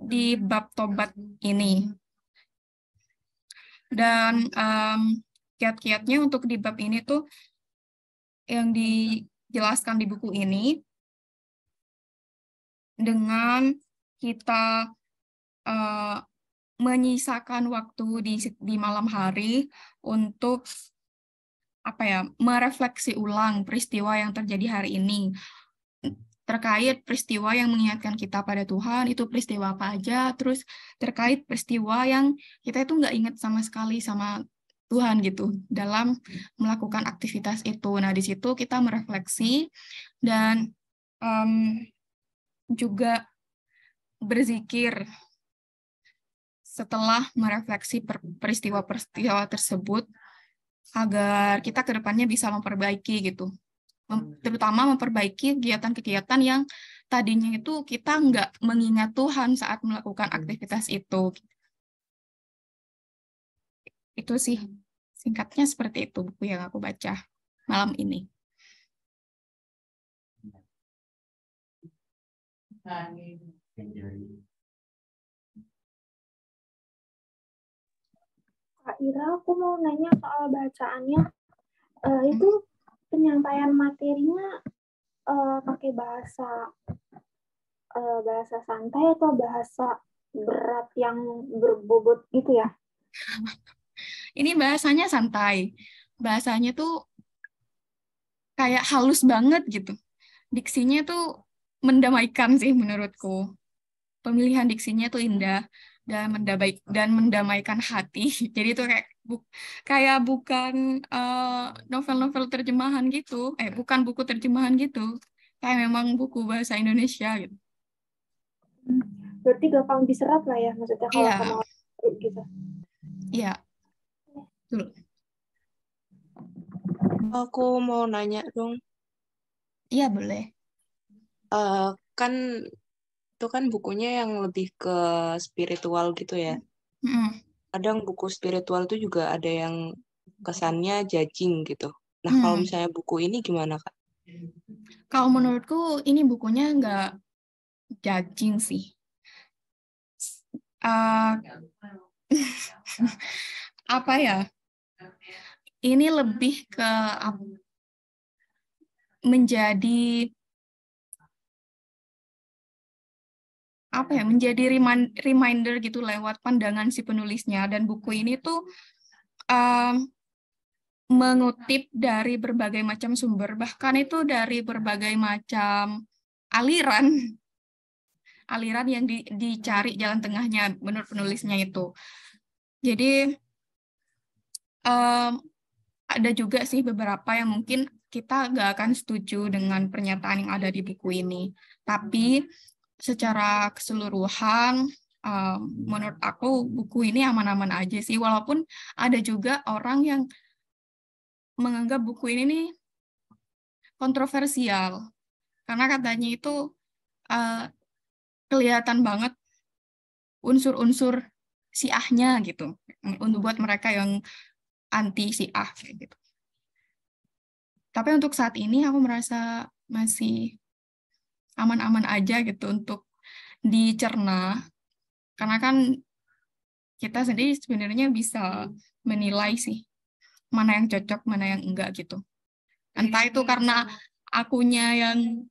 Speaker 3: di bab tobat ini. Dan kiat-kiatnya untuk di bab ini tuh yang dijelaskan di buku ini, dengan kita menyisakan waktu di malam hari untuk apa ya, merefleksi ulang peristiwa yang terjadi hari ini, terkait peristiwa yang mengingatkan kita pada Tuhan, itu peristiwa apa aja, terus terkait peristiwa yang kita itu nggak ingat sama sekali sama Tuhan gitu, dalam melakukan aktivitas itu. Nah, di situ kita merefleksi dan juga berzikir setelah merefleksi peristiwa-peristiwa tersebut, agar kita ke depannya bisa memperbaiki gitu. Terutama memperbaiki kegiatan-kegiatan yang tadinya itu kita nggak mengingat Tuhan saat melakukan aktivitas itu. Itu sih Singkatnya seperti itu buku yang aku baca malam ini.
Speaker 1: Kak Ira, aku mau nanya soal bacaannya. Itu penyampaian materinya pakai bahasa santai atau bahasa berat yang berbobot gitu ya?
Speaker 3: Ini bahasanya santai. Bahasanya tuh kayak halus banget gitu. Diksinya tuh mendamaikan sih menurutku. Pemilihan diksinya tuh indah dan mendamaikan hati. Jadi itu kayak bukan novel-novel terjemahan gitu. Bukan buku terjemahan gitu. Kayak memang buku bahasa Indonesia gitu.
Speaker 1: Berarti gampang diserap lah ya, maksudnya kalau
Speaker 3: Iya.
Speaker 1: aku mau gitu.
Speaker 3: Iya. Dulu.
Speaker 7: Aku mau nanya dong.
Speaker 3: Iya, boleh.
Speaker 7: Kan itu kan bukunya yang lebih ke spiritual gitu ya. Kadang buku spiritual itu juga ada yang kesannya judging gitu. Nah, kalau misalnya buku ini gimana, Kak?
Speaker 3: Kalau menurutku ini bukunya nggak judging sih. Apa ya? Ini lebih ke menjadi reminder gitu lewat pandangan si penulisnya. Dan buku ini tuh mengutip dari berbagai macam sumber, bahkan itu dari berbagai macam aliran yang dicari jalan tengahnya menurut penulisnya itu. Jadi ada juga sih beberapa yang mungkin kita nggak akan setuju dengan pernyataan yang ada di buku ini. Tapi secara keseluruhan, menurut aku buku ini aman-aman aja sih. Walaupun ada juga orang yang menganggap buku ini nih kontroversial. Karena katanya itu kelihatan banget unsur-unsur Syiahnya gitu. Untuk buat mereka yang anti Syiah kayak gitu. Tapi untuk saat ini aku merasa masih aman-aman aja gitu untuk dicerna. Karena kan kita sendiri sebenarnya bisa menilai sih mana yang cocok, mana yang enggak gitu. Entah itu karena akunya yang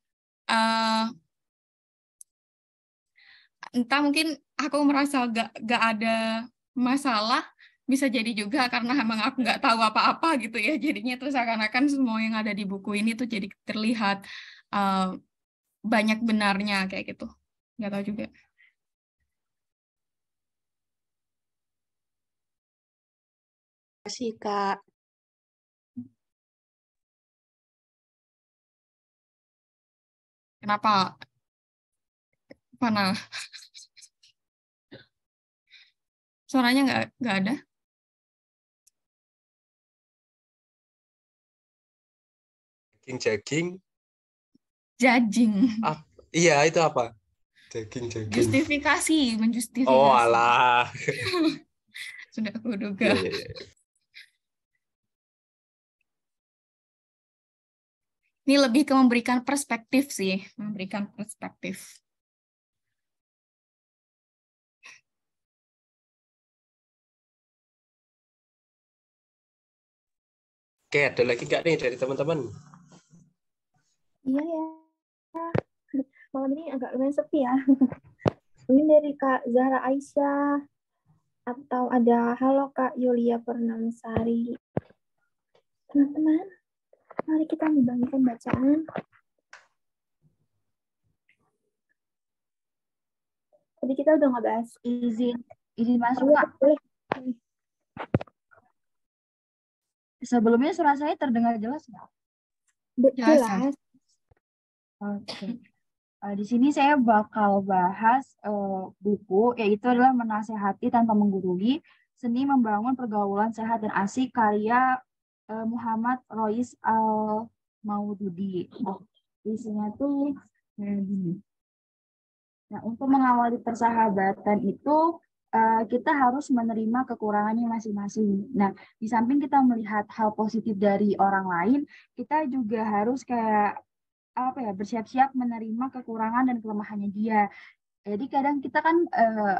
Speaker 3: entah mungkin aku merasa gak ada masalah, bisa jadi juga karena emang aku nggak tahu apa-apa gitu ya. Jadinya terus seakan-akan semua yang ada di buku ini tuh jadi terlihat banyak benarnya kayak gitu. Nggak tahu juga.
Speaker 7: Terima kasih, Kak.
Speaker 3: Kenapa? Mana? Suaranya nggak ada?
Speaker 2: Jaging. Iya, itu apa? Jaging.
Speaker 3: Menjustifikasi.
Speaker 2: Oh, alah.
Speaker 3: Sudah aku duga.
Speaker 2: Ya.
Speaker 3: Ini lebih ke memberikan perspektif sih, memberikan perspektif.
Speaker 2: Oke, ada lagi nggak nih dari teman-teman?
Speaker 1: Iya ya. Malam ini agak lumayan sepi ya. Mungkin dari Kak Zahra Aisyah atau ada halo Kak Yulia Purnamsari. Teman-teman, mari kita membagikan bacaan. Tadi kita udah ngebahas
Speaker 8: izin masuk Kak. Sebelumnya suara saya terdengar jelas nggak?
Speaker 1: Jelas.
Speaker 8: Oke. Di sini saya bakal bahas buku, yaitu adalah Menasehati Tanpa Menggurui, Seni Membangun Pergaulan Sehat dan Asik, karya Muhammad Rois Al-Maududi. Isinya tuh gini. Nah, untuk mengawali persahabatan itu kita harus menerima kekurangannya masing-masing. Nah, di samping kita melihat hal positif dari orang lain, kita juga harus kayak bersiap-siap menerima kekurangan dan kelemahannya dia. Jadi kadang kita kan,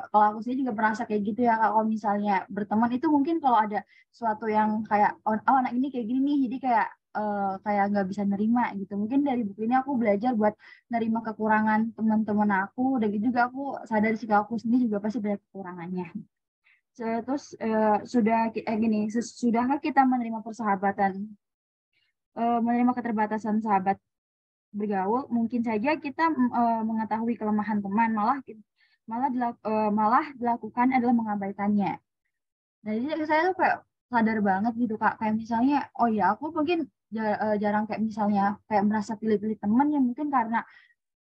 Speaker 8: kalau aku sendiri juga merasa kayak gitu ya, kalau misalnya berteman itu mungkin kalau ada sesuatu yang kayak, oh anak ini kayak gini nih, jadi kayak nggak bisa nerima gitu. Mungkin dari buku ini aku belajar buat nerima kekurangan teman-teman aku, dan gitu juga aku sadar sikap aku sendiri juga pasti banyak kekurangannya. Terus sudahkah kita menerima persahabatan, menerima keterbatasan sahabat bergaul, mungkin saja kita mengetahui kelemahan teman, malah dilakukan adalah mengabaikannya. Nah, jadi saya tuh kayak sadar banget gitu Kak, kayak misalnya, oh ya aku mungkin jarang kayak misalnya kayak merasa pilih-pilih teman ya, mungkin karena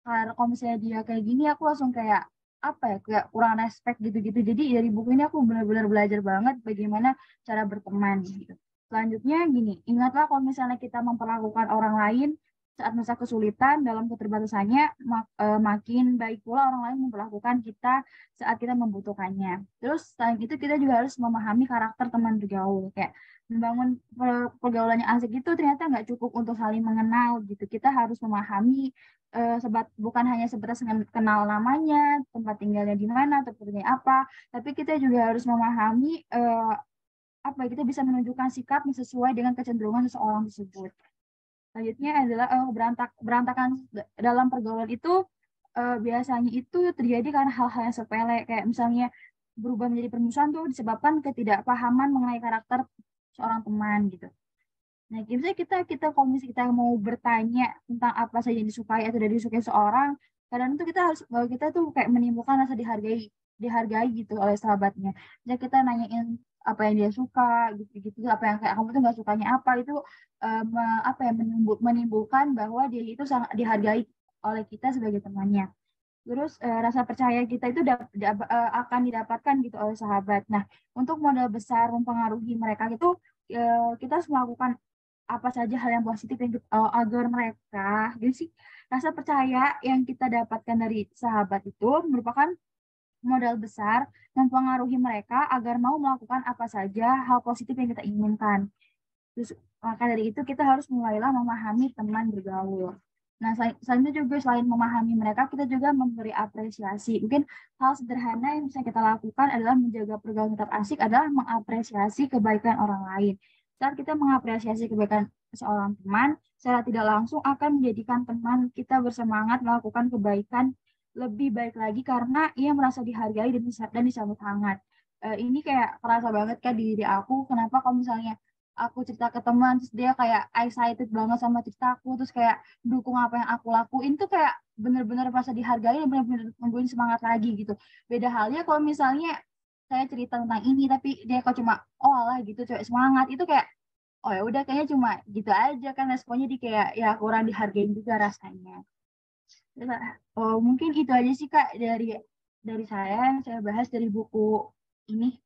Speaker 8: kalau misalnya dia kayak gini aku langsung kayak kayak kurang respect gitu-gitu. Jadi dari buku ini aku benar-benar belajar banget bagaimana cara berteman gitu. Selanjutnya gini, ingatlah kalau misalnya kita memperlakukan orang lain saat masa kesulitan dalam keterbatasannya, makin baik pula orang lain memperlakukan kita saat kita membutuhkannya. Terus selain itu kita juga harus memahami karakter teman bergaul. Kayak membangun pergaulannya asik itu ternyata nggak cukup untuk saling mengenal gitu. Kita harus memahami bukan hanya sebatas kenal namanya, tempat tinggalnya di mana, atau pekerjaannya apa, tapi kita juga harus memahami kita bisa menunjukkan sikap yang sesuai dengan kecenderungan seseorang tersebut. Selanjutnya adalah berantakan dalam pergaulan itu biasanya itu terjadi karena hal-hal yang sepele, kayak misalnya berubah menjadi permusuhan tuh disebabkan ketidakpahaman mengenai karakter seorang teman gitu. Nah, misalnya kita kalau misalnya kita mau bertanya tentang apa saja yang disukai atau tidak disukai seorang, kadang itu kita tuh kayak menimbulkan rasa dihargai gitu oleh sahabatnya. Jadi kita nanyain apa yang dia suka gitu, apa yang kayak kamu tuh nggak sukanya apa, itu menimbulkan bahwa dia itu sangat dihargai oleh kita sebagai temannya. Terus rasa percaya kita itu akan didapatkan gitu oleh sahabat. Nah, untuk modal besar mempengaruhi mereka itu kita harus melakukan apa saja hal yang positif yang agar mereka, jadi sih rasa percaya yang kita dapatkan dari sahabat itu merupakan modal besar mempengaruhi mereka agar mau melakukan apa saja hal positif yang kita inginkan. Terus maka dari itu kita harus mulailah memahami teman bergaul. Nah, selain itu juga selain memahami mereka, kita juga memberi apresiasi. Mungkin hal sederhana yang bisa kita lakukan adalah menjaga pergaulan tetap asik adalah mengapresiasi kebaikan orang lain. Saat kita mengapresiasi kebaikan seorang teman, secara tidak langsung akan menjadikan teman kita bersemangat melakukan kebaikan lebih baik lagi karena ia merasa dihargai dan disambut hangat. Ini kayak kerasa banget kan di diri aku, kenapa kalau misalnya aku cerita ke teman, terus dia kayak excited banget sama ceritaku, terus kayak dukung apa yang aku lakuin, tuh kayak bener-bener merasa dihargai dan bener-bener nungguin semangat lagi gitu. Beda halnya kalau misalnya saya cerita tentang ini, tapi dia kok cuma, oh alah gitu, cewek semangat, itu kayak, oh ya udah kayaknya cuma gitu aja kan responnya, di kayak ya kurang dihargain juga rasanya. Oh, mungkin itu aja sih Kak dari saya yang saya bahas dari buku ini.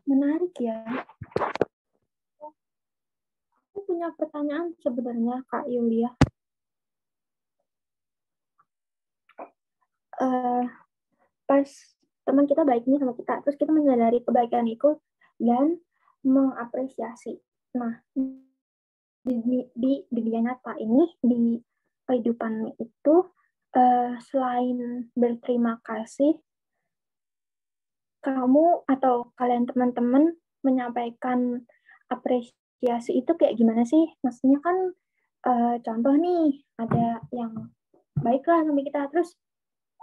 Speaker 1: Menarik ya. Aku punya pertanyaan sebenarnya Kak Yulia. Pas teman kita baik nih sama kita, terus kita menyadari kebaikan itu dan mengapresiasi. Nah, di dunia nyata ini, di kehidupan itu, selain berterima kasih, kamu atau kalian teman-teman menyampaikan apresiasi itu kayak gimana sih? Maksudnya kan contoh nih, ada yang baiklah sama kita, terus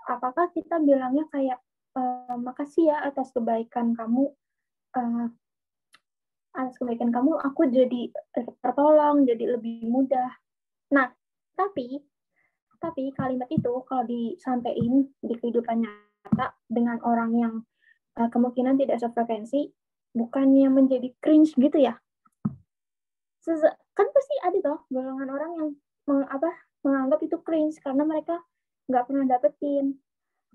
Speaker 1: apakah kita bilangnya kayak makasih ya atas kebaikan kamu, aku jadi tertolong, jadi lebih mudah. Nah, tapi kalimat itu kalau disampaikan di kehidupan nyata dengan orang yang kemungkinan tidak sefrekuensi, bukannya menjadi cringe gitu ya? Kan pasti ada toh golongan orang yang menganggap itu cringe karena mereka nggak pernah dapetin.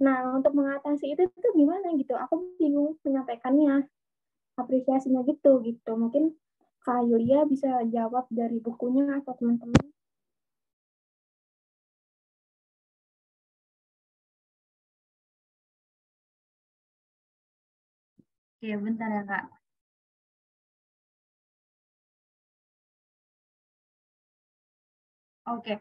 Speaker 1: Nah, untuk mengatasi itu gimana gitu? Aku bingung menyampaikannya, apresiasinya gitu. Mungkin Kak Yulia bisa jawab dari bukunya atau teman-teman?
Speaker 8: Oke, bentar ya Kak. Oke,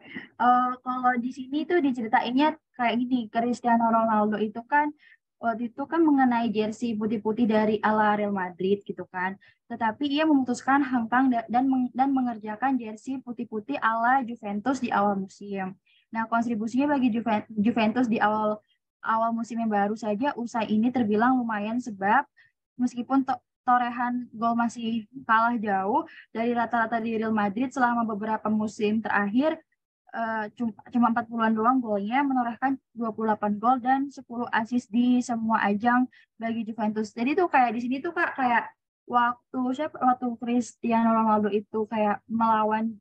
Speaker 8: kalau di sini tuh diceritainnya kayak gini, Cristiano Ronaldo itu kan waktu itu kan mengenai jersey putih-putih dari ala Real Madrid gitu kan. Tetapi ia memutuskan hengkang dan mengerjakan jersey putih-putih ala Juventus di awal musim. Nah, kontribusinya bagi Juventus di awal musim yang baru saja usai ini terbilang lumayan sebab meskipun torehan gol masih kalah jauh dari rata-rata di Real Madrid selama beberapa musim terakhir, cuma 40-an doang golnya, menorehkan 28 gol dan 10 assist di semua ajang bagi Juventus. Jadi tuh kayak di sini tuh Kak, kayak waktu Cristiano Ronaldo itu kayak melawan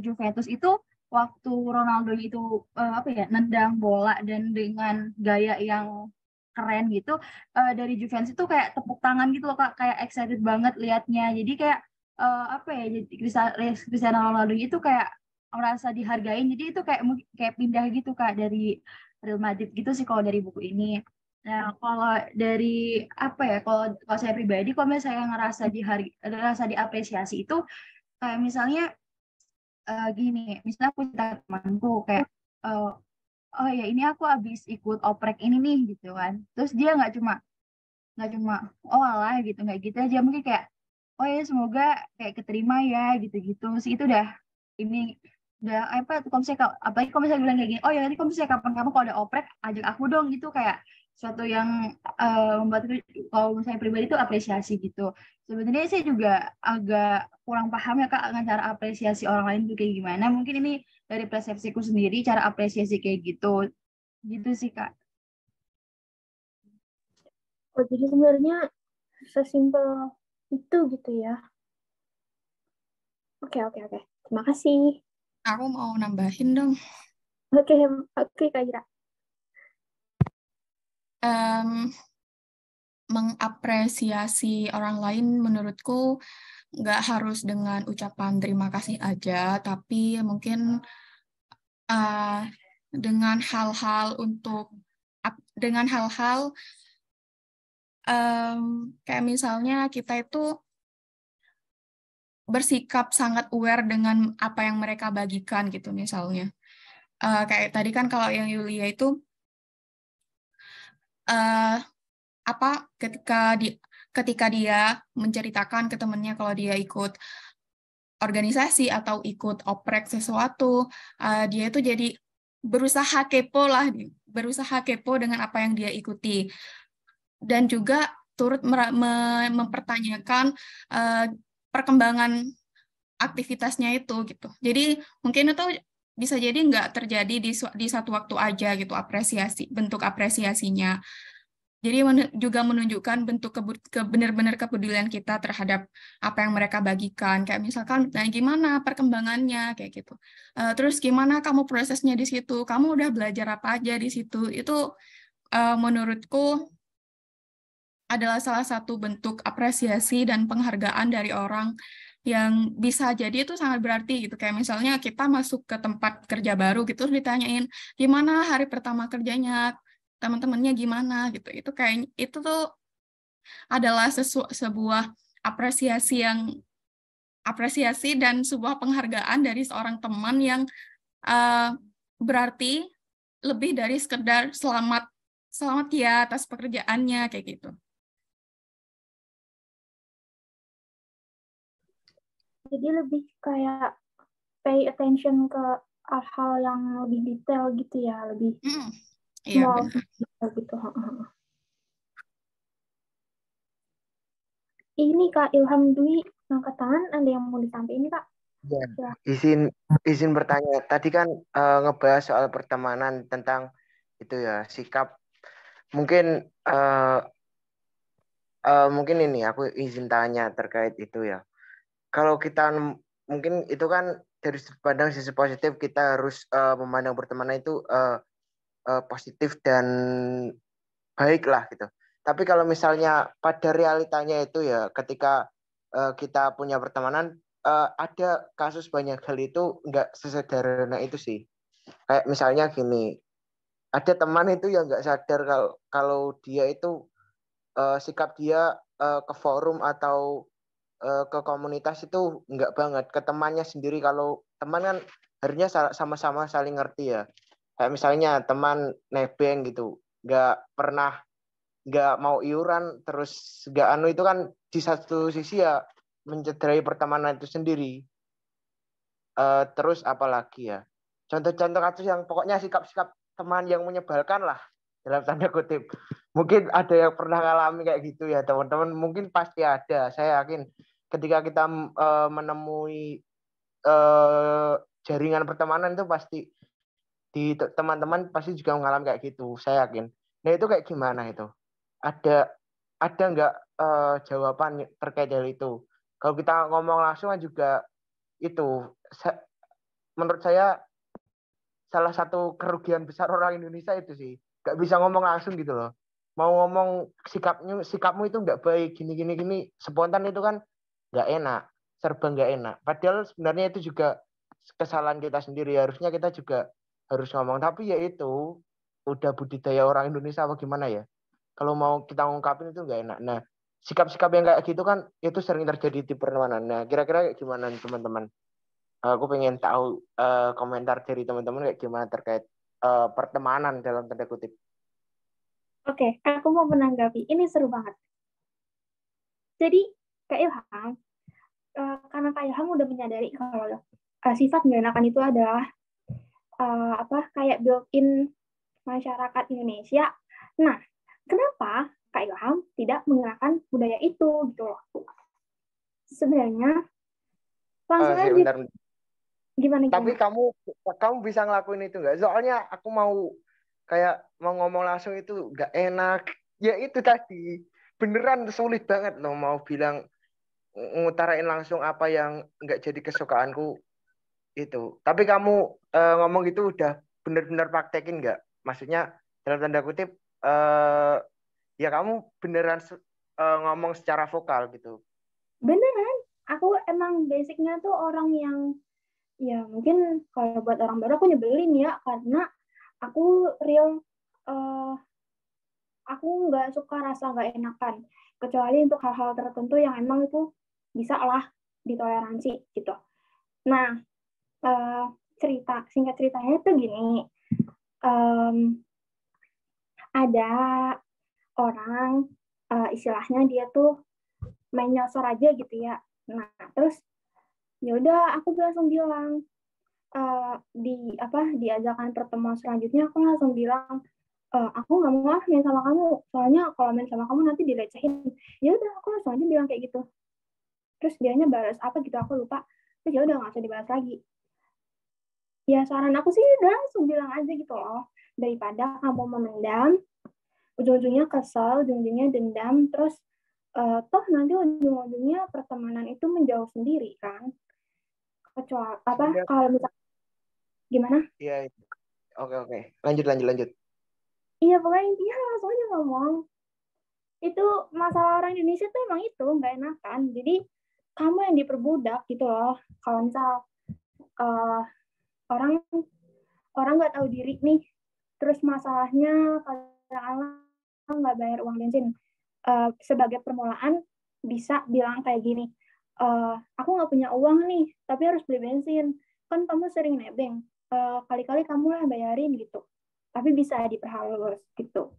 Speaker 8: Juventus itu, waktu Ronaldo itu nendang bola dan dengan gaya yang keren gitu, dari Juventus itu kayak tepuk tangan gitu loh Kak, kayak excited banget liatnya. Jadi kayak jadi Cristiano Ronaldo itu kayak merasa dihargain, jadi itu kayak pindah gitu Kak dari Real Madrid gitu sih kalau dari buku ini. Nah, kalau dari kalau saya pribadi, kalau misalnya saya ngerasa diapresiasi itu kayak misalnya gini, misalnya aku cerita ke temanku kayak uh, oh ya ini aku habis ikut oprek ini nih gitu kan, terus dia nggak cuma oh alah gitu, nggak gitu aja, mungkin kayak oh ya semoga kayak keterima ya gitu-gitu sih, itu ini udah kalau misalnya apalagi kalau misalnya bilang kayak gini, oh ya nanti kalau misalnya kapan-kapan kalau ada oprek ajak aku dong, gitu kayak suatu yang membuat kalau misalnya pribadi itu apresiasi gitu. Sebenarnya saya juga agak kurang paham ya Kak dengan cara apresiasi orang lain itu kayak gimana, mungkin ini dari persepsiku sendiri cara apresiasi kayak gitu sih Kak.
Speaker 1: Oh, jadi sebenarnya sesimpel itu gitu ya. Oke. Terima kasih.
Speaker 3: Aku mau nambahin dong.
Speaker 1: Oke, Kak Ira.
Speaker 3: Mengapresiasi orang lain menurutku nggak harus dengan ucapan terima kasih aja, tapi mungkin dengan hal-hal kayak misalnya kita itu bersikap sangat aware dengan apa yang mereka bagikan gitu misalnya. Kayak tadi kan kalau yang Yulia itu ketika dia menceritakan ke temennya kalau dia ikut organisasi atau ikut oprek sesuatu, dia itu jadi berusaha kepo dengan apa yang dia ikuti, dan juga turut mempertanyakan perkembangan aktivitasnya itu gitu. Jadi mungkin itu bisa jadi nggak terjadi di satu waktu aja gitu bentuk apresiasinya. Jadi juga menunjukkan bentuk benar-benar kepedulian kita terhadap apa yang mereka bagikan. Kayak misalkan, nah gimana perkembangannya kayak gitu. Terus gimana kamu prosesnya di situ? Kamu udah belajar apa aja di situ? Itu menurutku adalah salah satu bentuk apresiasi dan penghargaan dari orang yang bisa jadi itu sangat berarti gitu. Kayak misalnya kita masuk ke tempat kerja baru gitu, terus ditanyain gimana hari pertama kerjanya, teman-temannya gimana gitu. Itu tuh adalah sebuah apresiasi dan sebuah penghargaan dari seorang teman yang berarti lebih dari sekedar selamat ya atas pekerjaannya kayak gitu.
Speaker 1: Jadi lebih kayak pay attention ke hal yang lebih detail gitu ya, lebih small gitu. Ini Kak Ilham Dwi angkat tangan, ada yang mau disampaikan Kak?
Speaker 6: Ya. Izin bertanya. Tadi kan ngebahas soal pertemanan tentang itu ya, sikap. Mungkin mungkin ini aku izin tanya terkait itu ya. Kalau kita mungkin itu kan dari pandang sisi positif, kita harus memandang pertemanan itu positif dan baik lah gitu. Tapi kalau misalnya pada realitanya itu ya, ketika kita punya pertemanan, ada kasus banyak hal itu nggak sesederhana itu sih. Kayak misalnya gini, ada teman itu yang nggak sadar kalau dia itu sikap dia ke forum atau ke komunitas itu nggak banget. Ke temannya sendiri, kalau teman kan harusnya sama-sama saling ngerti ya. Kayak misalnya teman nebeng gitu, nggak mau iuran, terus nggak itu kan di satu sisi ya mencederai pertemanan itu sendiri. Terus apalagi ya, contoh-contoh kasus yang pokoknya sikap-sikap teman yang menyebalkan lah dalam tanda kutip. Mungkin ada yang pernah ngalami kayak gitu ya teman-teman, mungkin pasti ada. Saya yakin ketika kita menemui jaringan pertemanan itu pasti di teman-teman pasti juga mengalami kayak gitu, saya yakin. Nah itu kayak gimana itu? Ada nggak jawaban terkait hal itu? Kalau kita ngomong langsung kan juga itu, menurut saya salah satu kerugian besar orang Indonesia itu sih, nggak bisa ngomong langsung gitu loh. Mau ngomong sikapmu itu nggak baik, gini, spontan itu kan nggak enak, serba nggak enak. Padahal sebenarnya itu juga kesalahan kita sendiri, harusnya kita juga harus ngomong. Tapi ya itu udah budidaya orang Indonesia apa gimana ya, kalau mau kita ngungkapin itu nggak enak. Nah, sikap-sikap yang kayak gitu kan itu sering terjadi di pertemanan. Nah, kira-kira kayak gimana teman-teman? Aku pengen tahu komentar dari teman-teman kayak gimana terkait pertemanan dalam tanda kutip.
Speaker 1: Oke, aku mau menanggapi. Ini seru banget. Jadi, Kak Ilham, karena Kak Ilham udah menyadari kalau sifat nggak enakan itu adalah kayak built-in masyarakat Indonesia. Nah, kenapa Kak Ilham tidak menggunakan budaya itu gitu loh? Sebenarnya langsung aja.
Speaker 6: Bentar.
Speaker 1: Gimana?
Speaker 6: Tapi kamu bisa ngelakuin itu nggak? Soalnya aku mau ngomong langsung itu nggak enak. Ya itu tadi beneran sulit banget loh mau bilang ngutarain langsung apa yang nggak jadi kesukaanku itu. Tapi kamu ngomong gitu udah bener-bener praktekin nggak? Maksudnya dalam tanda kutip ya kamu beneran ngomong secara vokal gitu.
Speaker 1: Beneran, aku emang basicnya tuh orang yang ya mungkin kalau buat orang baru aku nyebelin ya, karena aku real aku nggak suka rasa nggak enakan, kecuali untuk hal-hal tertentu yang emang itu bisa lah ditoleransi gitu. Nah, singkat ceritanya itu gini, ada orang istilahnya dia tuh main nyosor aja gitu ya. Nah, terus ya udah aku langsung bilang diajakan pertemuan selanjutnya, aku langsung bilang aku nggak mau main sama kamu, soalnya kalau main sama kamu nanti dilecehin. Ya udah aku langsung aja bilang kayak gitu. Terus dianya balas apa gitu aku lupa. Terus ya udah nggak usah dibalas lagi. Ya saran aku sih udah langsung bilang aja gitu loh, daripada kamu memendam, ujung-ujungnya kesel, ujung-ujungnya dendam, terus toh nanti ujung-ujungnya pertemanan itu menjauh sendiri kan. Kecuali kalau misalnya gimana?
Speaker 6: Iya. Oke. Lanjut.
Speaker 1: Iya, pokoknya intinya langsung aja ngomong. Itu masalah orang Indonesia tuh emang itu nggak enakan. Jadi kamu yang diperbudak gitu loh. Kalau misal orang nggak tahu diri nih, terus masalahnya kadang-kadang nggak bayar uang bensin. Sebagai permulaan bisa bilang kayak gini, aku nggak punya uang nih, tapi harus beli bensin. Kan kamu sering nebeng, kali-kali kamu lah bayarin gitu. Tapi bisa diperhalus gitu.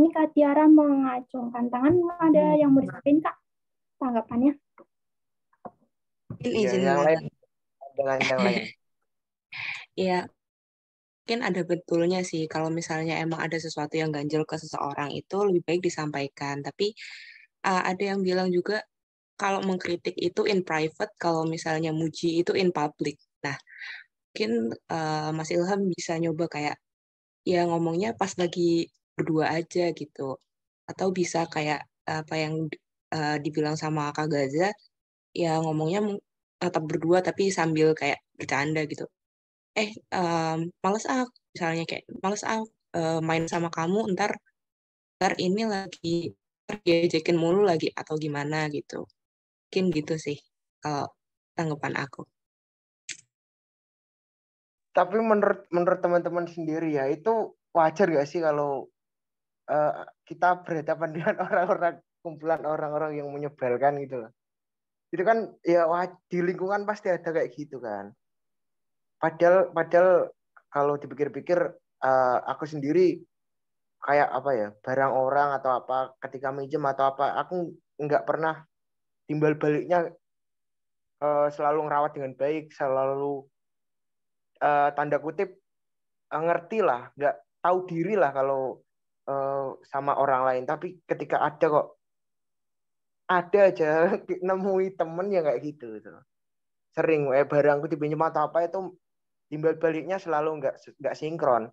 Speaker 1: Ini Kak Tiara mengacungkan tangan, ada yang mau disampaikan Kak tanggapannya?
Speaker 7: Izin
Speaker 6: yang lain.
Speaker 7: Ya, mungkin ada betulnya sih kalau misalnya emang ada sesuatu yang ganjel ke seseorang itu lebih baik disampaikan. Tapi ada yang bilang juga kalau mengkritik itu in private, kalau misalnya muji itu in public. Nah, mungkin Mas Ilham bisa nyoba kayak ya ngomongnya pas lagi berdua aja gitu. Atau bisa kayak apa yang dibilang sama Kak Gaza, ya ngomongnya tetap berdua tapi sambil kayak bercanda gitu. Males misalnya kayak males main sama kamu, ntar ini lagi diajakin mulu lagi atau gimana gitu. Mungkin gitu sih kalau tanggapan aku.
Speaker 6: Tapi menurut teman-teman sendiri ya, itu wajar gak sih kalau kita berhadapan dengan orang-orang, kumpulan orang-orang yang menyebalkan gitu loh. Itu kan ya di lingkungan pasti ada kayak gitu kan. Padahal kalau dipikir-pikir aku sendiri kayak apa ya, barang orang atau apa ketika minjem atau apa, aku nggak pernah timbal baliknya selalu ngerawat dengan baik, selalu tanda kutip ngerti lah, nggak tahu diri lah kalau sama orang lain. Tapi ketika ada aja nemui temen yang kayak gitu. Sering barangku dipinjam atau apa itu timbal baliknya selalu nggak sinkron.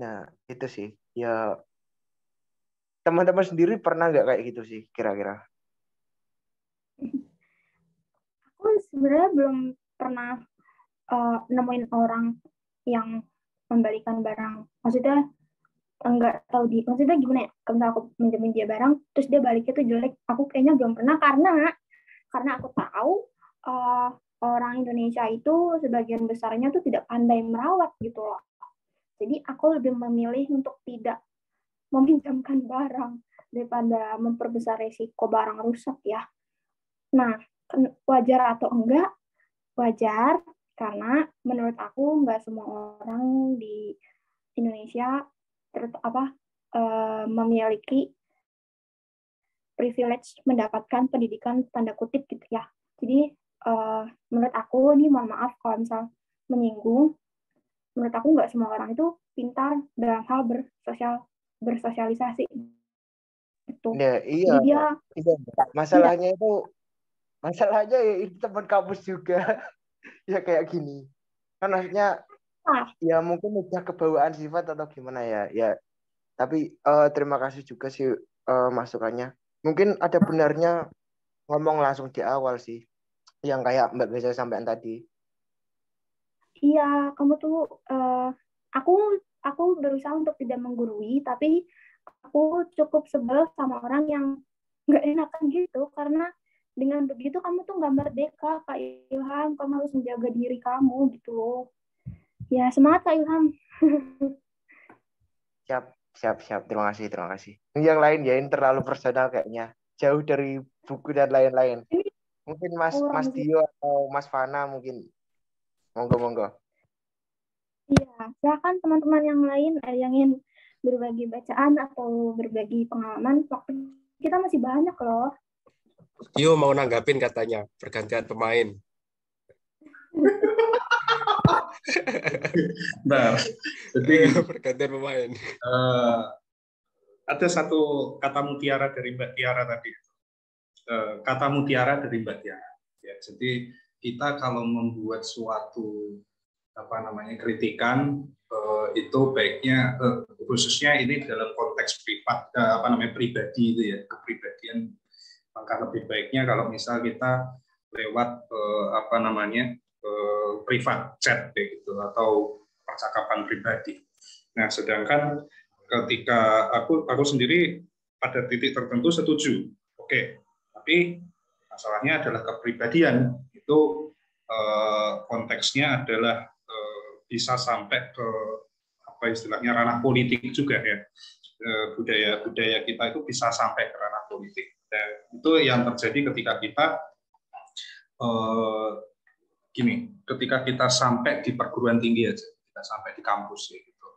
Speaker 6: Nah itu sih ya, teman-teman sendiri pernah nggak kayak gitu sih kira-kira?
Speaker 1: Aku sebenarnya belum pernah nemuin orang yang membalikan barang. Maksudnya enggak tahu maksudnya gimana ya? Kalau aku minjemin dia barang, terus dia baliknya tuh jelek. Aku kayaknya belum pernah karena aku tahu orang Indonesia itu sebagian besarnya tuh tidak pandai merawat gitu loh. Jadi aku lebih memilih untuk tidak meminjamkan barang daripada memperbesar resiko barang rusak ya. Nah, wajar atau enggak? Wajar, karena menurut aku nggak semua orang di Indonesia memiliki privilege mendapatkan pendidikan tanda kutip gitu ya. Jadi menurut aku ini mohon maaf kalau misal menyinggung, menurut aku nggak semua orang itu pintar dalam hal bersosialisasi itu.
Speaker 6: Ya, iya.
Speaker 1: Jadi dia
Speaker 6: masalahnya ya itu teman kampus juga. Ya kayak gini. Kan maksudnya ya mungkin udah kebawaan sifat atau gimana ya. Ya, tapi terima kasih juga sih masukannya. Mungkin ada benarnya ngomong langsung di awal sih. Yang kayak Mbak Geza sampaikan tadi.
Speaker 1: Iya, kamu tuh aku berusaha untuk tidak menggurui, tapi aku cukup sebel sama orang yang nggak enakan gitu, karena dengan begitu kamu tuh nggak merdeka, Kak Ilham. Kamu harus menjaga diri kamu gitu loh. Ya, semangat Kak Ilham.
Speaker 6: Siap. Terima kasih. Yang lain ya, ini terlalu personal kayaknya. Jauh dari buku dan lain-lain. Mungkin Mas Dio atau Mas Fana mungkin. Monggo.
Speaker 1: Iya, silakan teman-teman yang lain yang ingin berbagi bacaan atau berbagi pengalaman. Waktu kita masih banyak loh.
Speaker 2: Dio mau nanggapin katanya, pergantian pemain.
Speaker 5: Bentar. Jadi
Speaker 2: pergantian pemain.
Speaker 5: Ada satu kata mutiara dari Mbak Tiara tadi. Kata mutiara dari Mbak Tiara. Ya, jadi kita kalau membuat suatu kritikan itu baiknya khususnya ini dalam konteks privat pribadi itu ya, kepribadian, maka lebih baiknya kalau misal kita lewat privat chat gitu atau percakapan pribadi. Nah, sedangkan ketika aku sendiri pada titik tertentu setuju, oke, tapi masalahnya adalah kepribadian itu konteksnya adalah bisa sampai ke ranah politik juga ya. Budaya kita itu bisa sampai ke ranah politik. Dan itu yang terjadi ketika kita ketika kita sampai di perguruan tinggi aja, kita sampai di kampus ya gitu.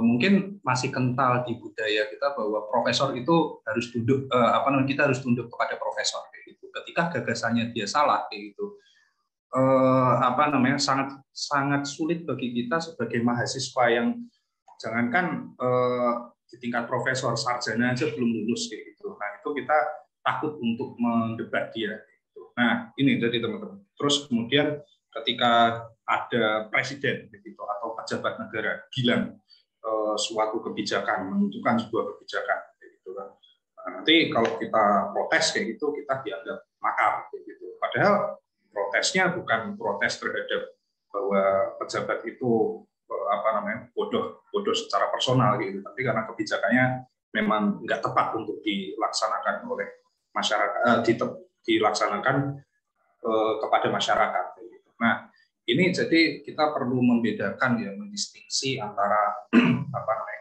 Speaker 5: Mungkin masih kental di budaya kita bahwa profesor itu harus tunduk kita harus tunduk kepada profesor kayak gitu. Ketika gagasannya dia salah kayak gitu. Sangat sulit bagi kita sebagai mahasiswa yang jangankan di tingkat profesor, sarjana aja belum lulus kayak gitu. Nah, itu kita takut untuk mendebat dia gitu. Nah, ini dari teman-teman. Terus kemudian ketika ada presiden gitu atau pejabat negara bilang suatu kebijakan, menentukan sebuah kebijakan gitu kan. Nah, nanti kalau kita protes kayak gitu, kita dianggap makar kayak gitu. Padahal protesnya bukan protes terhadap bahwa pejabat itu bodoh secara personal gitu, tapi karena kebijakannya memang nggak tepat untuk dilaksanakan oleh masyarakat, dilaksanakan kepada masyarakat. Nah, ini jadi kita perlu membedakan ya, mendistingsi antara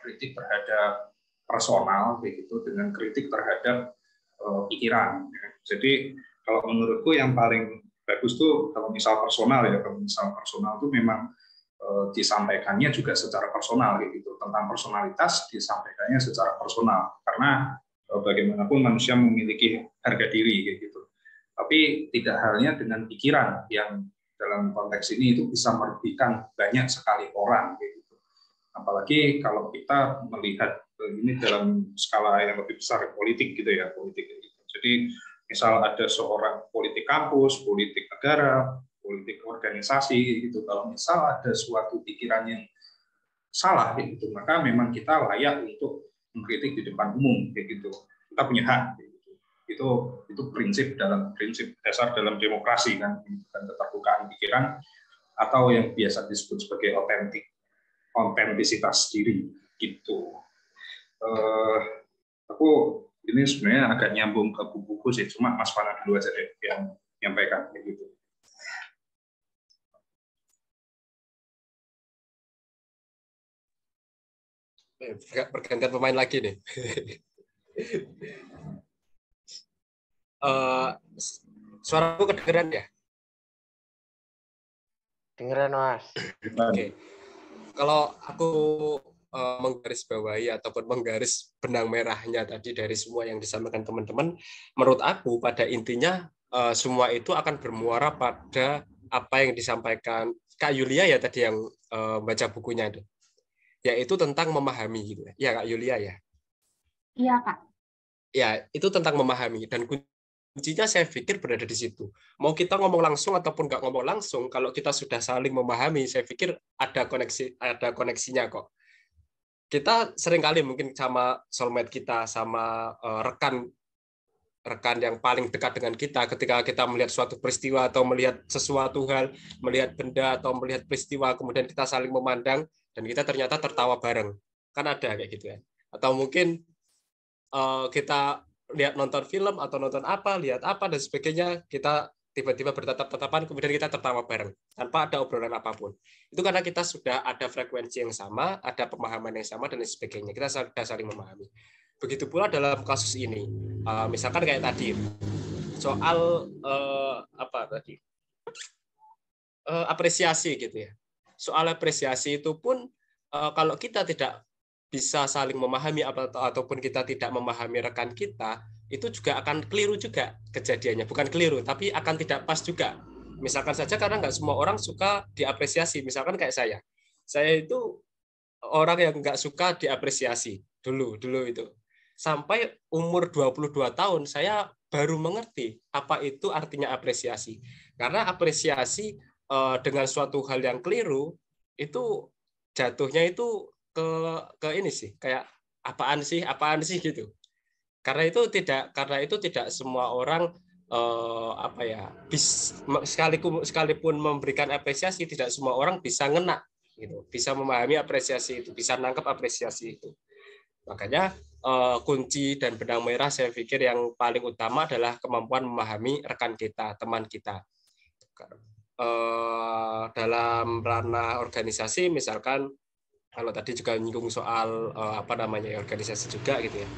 Speaker 5: kritik terhadap personal begitu dengan kritik terhadap pikiran. Jadi kalau menurutku yang paling bagus tuh kalau misal personal ya, kalau misal personal itu memang disampaikannya juga secara personal gitu, tentang personalitas disampaikannya secara personal karena bagaimanapun manusia memiliki harga diri gitu. Tapi tidak halnya dengan pikiran yang dalam konteks ini itu bisa merugikan banyak sekali orang gitu. Apalagi kalau kita melihat ini dalam skala yang lebih besar politik gitu ya, politik gitu. Jadi misal ada seorang politik kampus, politik negara, politik organisasi gitu. Kalau misal ada suatu pikiran yang salah gitu, maka memang kita layak untuk mengkritik di depan umum gitu. Kita punya hak gitu. Itu prinsip dasar dalam demokrasi kan, bukan keterbukaan pikiran atau yang biasa disebut sebagai otentisitas diri gitu. Aku ini sebenarnya agak nyambung ke buku sih, cuma Mas Fana dulu aja deh yang menyampaikan gitu.
Speaker 2: Pergantian pemain lagi nih. Suaraku kedengeran ya?
Speaker 6: Dengeran, Mas.
Speaker 2: Oke. Kalau aku menggarisbawahi ataupun menggaris benang merahnya tadi dari semua yang disampaikan teman-teman, menurut aku pada intinya semua itu akan bermuara pada apa yang disampaikan Kak Yulia ya tadi yang baca bukunya itu, yaitu tentang memahami gitu ya Kak Yulia ya.
Speaker 8: Iya Kak.
Speaker 2: Ya itu tentang memahami dan kuncinya saya pikir berada di situ. Mau kita ngomong langsung ataupun nggak ngomong langsung, kalau kita sudah saling memahami, saya pikir ada koneksinya kok. Kita seringkali mungkin sama soulmate kita, sama rekan yang paling dekat dengan kita, ketika kita melihat suatu peristiwa atau melihat sesuatu hal, melihat benda atau melihat peristiwa, kemudian kita saling memandang dan kita ternyata tertawa bareng, kan ada kayak gitu ya. Atau mungkin kita lihat nonton film atau nonton apa, lihat apa dan sebagainya, kita tiba-tiba bertatap-tatapan, kemudian kita tertawa bareng tanpa ada obrolan apapun. Itu karena kita sudah ada frekuensi yang sama, ada pemahaman yang sama dan sebagainya. Kita sudah saling memahami. Begitu pula dalam kasus ini, misalkan kayak tadi soal apresiasi gitu ya. Soal apresiasi itu pun kalau kita tidak bisa saling memahami ataupun kita tidak memahami rekan kita, itu juga akan keliru juga kejadiannya. Bukan keliru, tapi akan tidak pas juga. Misalkan saja karena nggak semua orang suka diapresiasi. Misalkan kayak saya. Saya itu orang yang nggak suka diapresiasi dulu itu. Sampai umur 22 tahun, saya baru mengerti apa itu artinya apresiasi. Karena apresiasi dengan suatu hal yang keliru, itu jatuhnya itu ke ini sih, kayak apaan sih gitu. Karena itu tidak semua orang sekalipun memberikan apresiasi, tidak semua orang bisa ngena gitu, bisa memahami apresiasi itu, bisa nangkep apresiasi itu. Makanya kunci dan benang merah saya pikir yang paling utama adalah kemampuan memahami rekan kita, teman kita. Dalam ranah organisasi misalkan, kalau tadi juga nyinggung soal organisasi juga gitu ya,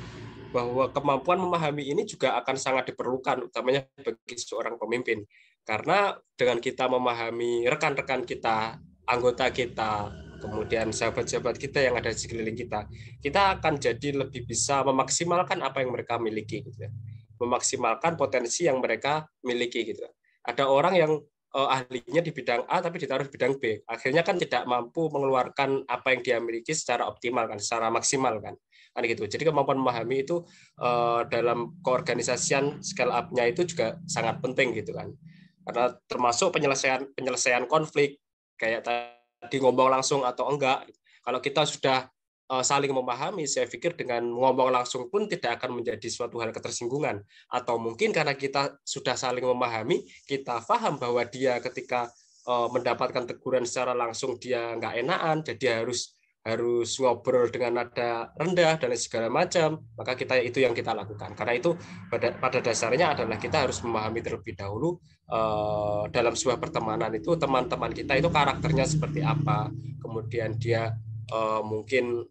Speaker 2: bahwa kemampuan memahami ini juga akan sangat diperlukan utamanya bagi seorang pemimpin, karena dengan kita memahami rekan-rekan kita, anggota kita, kemudian sahabat-sahabat kita yang ada di sekeliling kita, kita akan jadi lebih bisa memaksimalkan apa yang mereka miliki gitu ya, memaksimalkan potensi yang mereka miliki gitu. Ada orang yang ahlinya di bidang A tapi ditaruh di bidang B, akhirnya kan tidak mampu mengeluarkan apa yang dia miliki secara optimal kan, secara maksimal kan gitu. Jadi kemampuan memahami itu dalam keorganisasian scale up-nya itu juga sangat penting gitu kan, karena termasuk penyelesaian konflik kayak tadi ngomong langsung atau enggak. Kalau kita sudah saling memahami, saya pikir dengan ngomong langsung pun tidak akan menjadi suatu hal ketersinggungan. Atau mungkin karena kita sudah saling memahami, kita paham bahwa dia ketika mendapatkan teguran secara langsung dia nggak enakan, jadi harus harus ngobrol dengan nada rendah dan segala macam, maka itu yang kita lakukan. Karena itu pada dasarnya adalah kita harus memahami terlebih dahulu dalam sebuah pertemanan itu teman-teman kita itu karakternya seperti apa, kemudian dia mungkin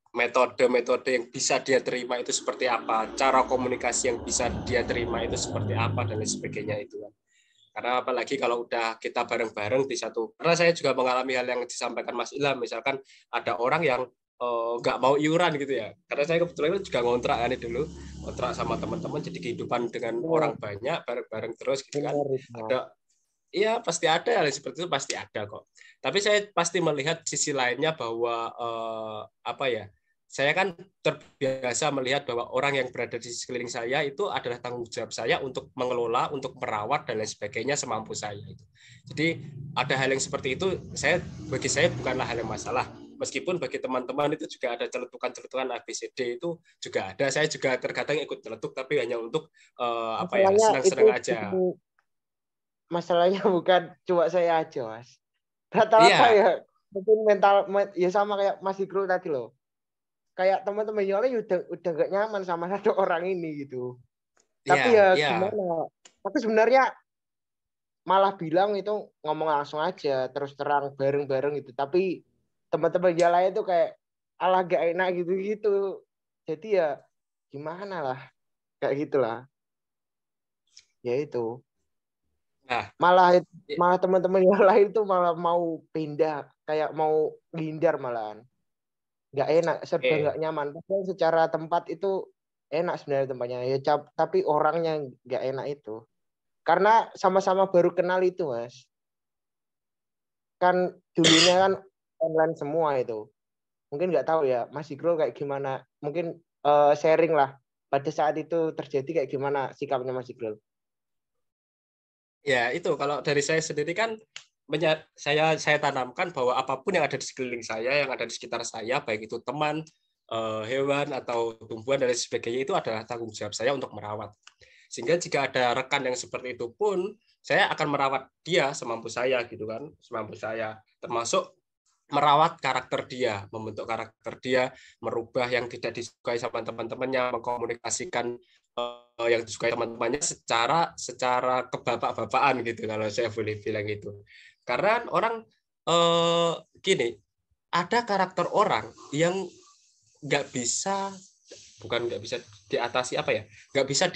Speaker 2: metode-metode yang bisa dia terima itu seperti apa, cara komunikasi yang bisa dia terima itu seperti apa, dan lain sebagainya itu. Karena apalagi kalau udah kita bareng-bareng di satu, karena saya juga mengalami hal yang disampaikan Mas Ilham, misalkan ada orang yang nggak mau iuran gitu ya, karena saya kebetulan juga ngontrak kan dulu, ngontrak sama teman-teman, jadi kehidupan dengan orang banyak, bareng-bareng terus gitu kan, ada, iya pasti ada hal seperti itu, pasti ada kok. Tapi saya pasti melihat sisi lainnya bahwa apa ya, saya kan terbiasa melihat bahwa orang yang berada di sekeliling saya itu adalah tanggung jawab saya untuk mengelola, untuk merawat dan lain sebagainya semampu saya itu. Jadi ada hal yang seperti itu, bagi saya bukanlah hal yang masalah. Meskipun bagi teman-teman itu juga ada celetukan-celetukan ABCD itu juga ada. Saya juga terkadang ikut celetuk, tapi hanya untuk apa ya, senang-senang aja.
Speaker 6: Masalahnya bukan cuma saya aja, Mas. Rata-rata
Speaker 2: Iya.
Speaker 6: ya mungkin mental ya sama kayak Mas Ikrul tadi loh. Kayak teman-teman yang lain udah gak nyaman sama satu orang ini gitu. Tapi ya gimana? Tapi sebenarnya malah bilang itu ngomong langsung aja, terus terang bareng-bareng gitu. Tapi teman-teman yang lain itu kayak alah gak enak gitu-gitu. Jadi ya gimana lah, kayak gitulah. Ya itu.
Speaker 2: Nah,
Speaker 6: malah teman-teman yang lain tuh malah mau pindah, kayak mau ngindar malahan. Nggak enak, serba nggak nyaman. Padahal secara tempat itu enak sebenarnya tempatnya. Ya tapi orangnya nggak enak itu. Karena sama-sama baru kenal itu, Mas. Kan dulunya kan online semua itu. Mungkin nggak tahu ya, Mas Ikrul kayak gimana. Mungkin sharing lah. Pada saat itu terjadi kayak gimana sikapnya Mas Ikrul.
Speaker 2: Ya itu kalau dari saya sendiri kan saya tanamkan bahwa apapun yang ada di sekeliling saya, yang ada di sekitar saya, baik itu teman, hewan atau tumbuhan dan sebagainya, itu adalah tanggung jawab saya untuk merawat. Sehingga jika ada rekan yang seperti itu pun, saya akan merawat dia semampu saya gitu kan, semampu saya, termasuk merawat karakter dia, membentuk karakter dia, merubah yang tidak disukai sama teman-temannya, mengkomunikasikan yang disukai teman-temannya secara kebapak-bapaan gitu kalau saya boleh bilang gitu. Karena orang gini, ada karakter orang yang nggak bisa, bukan nggak bisa diatasi apa ya, nggak bisa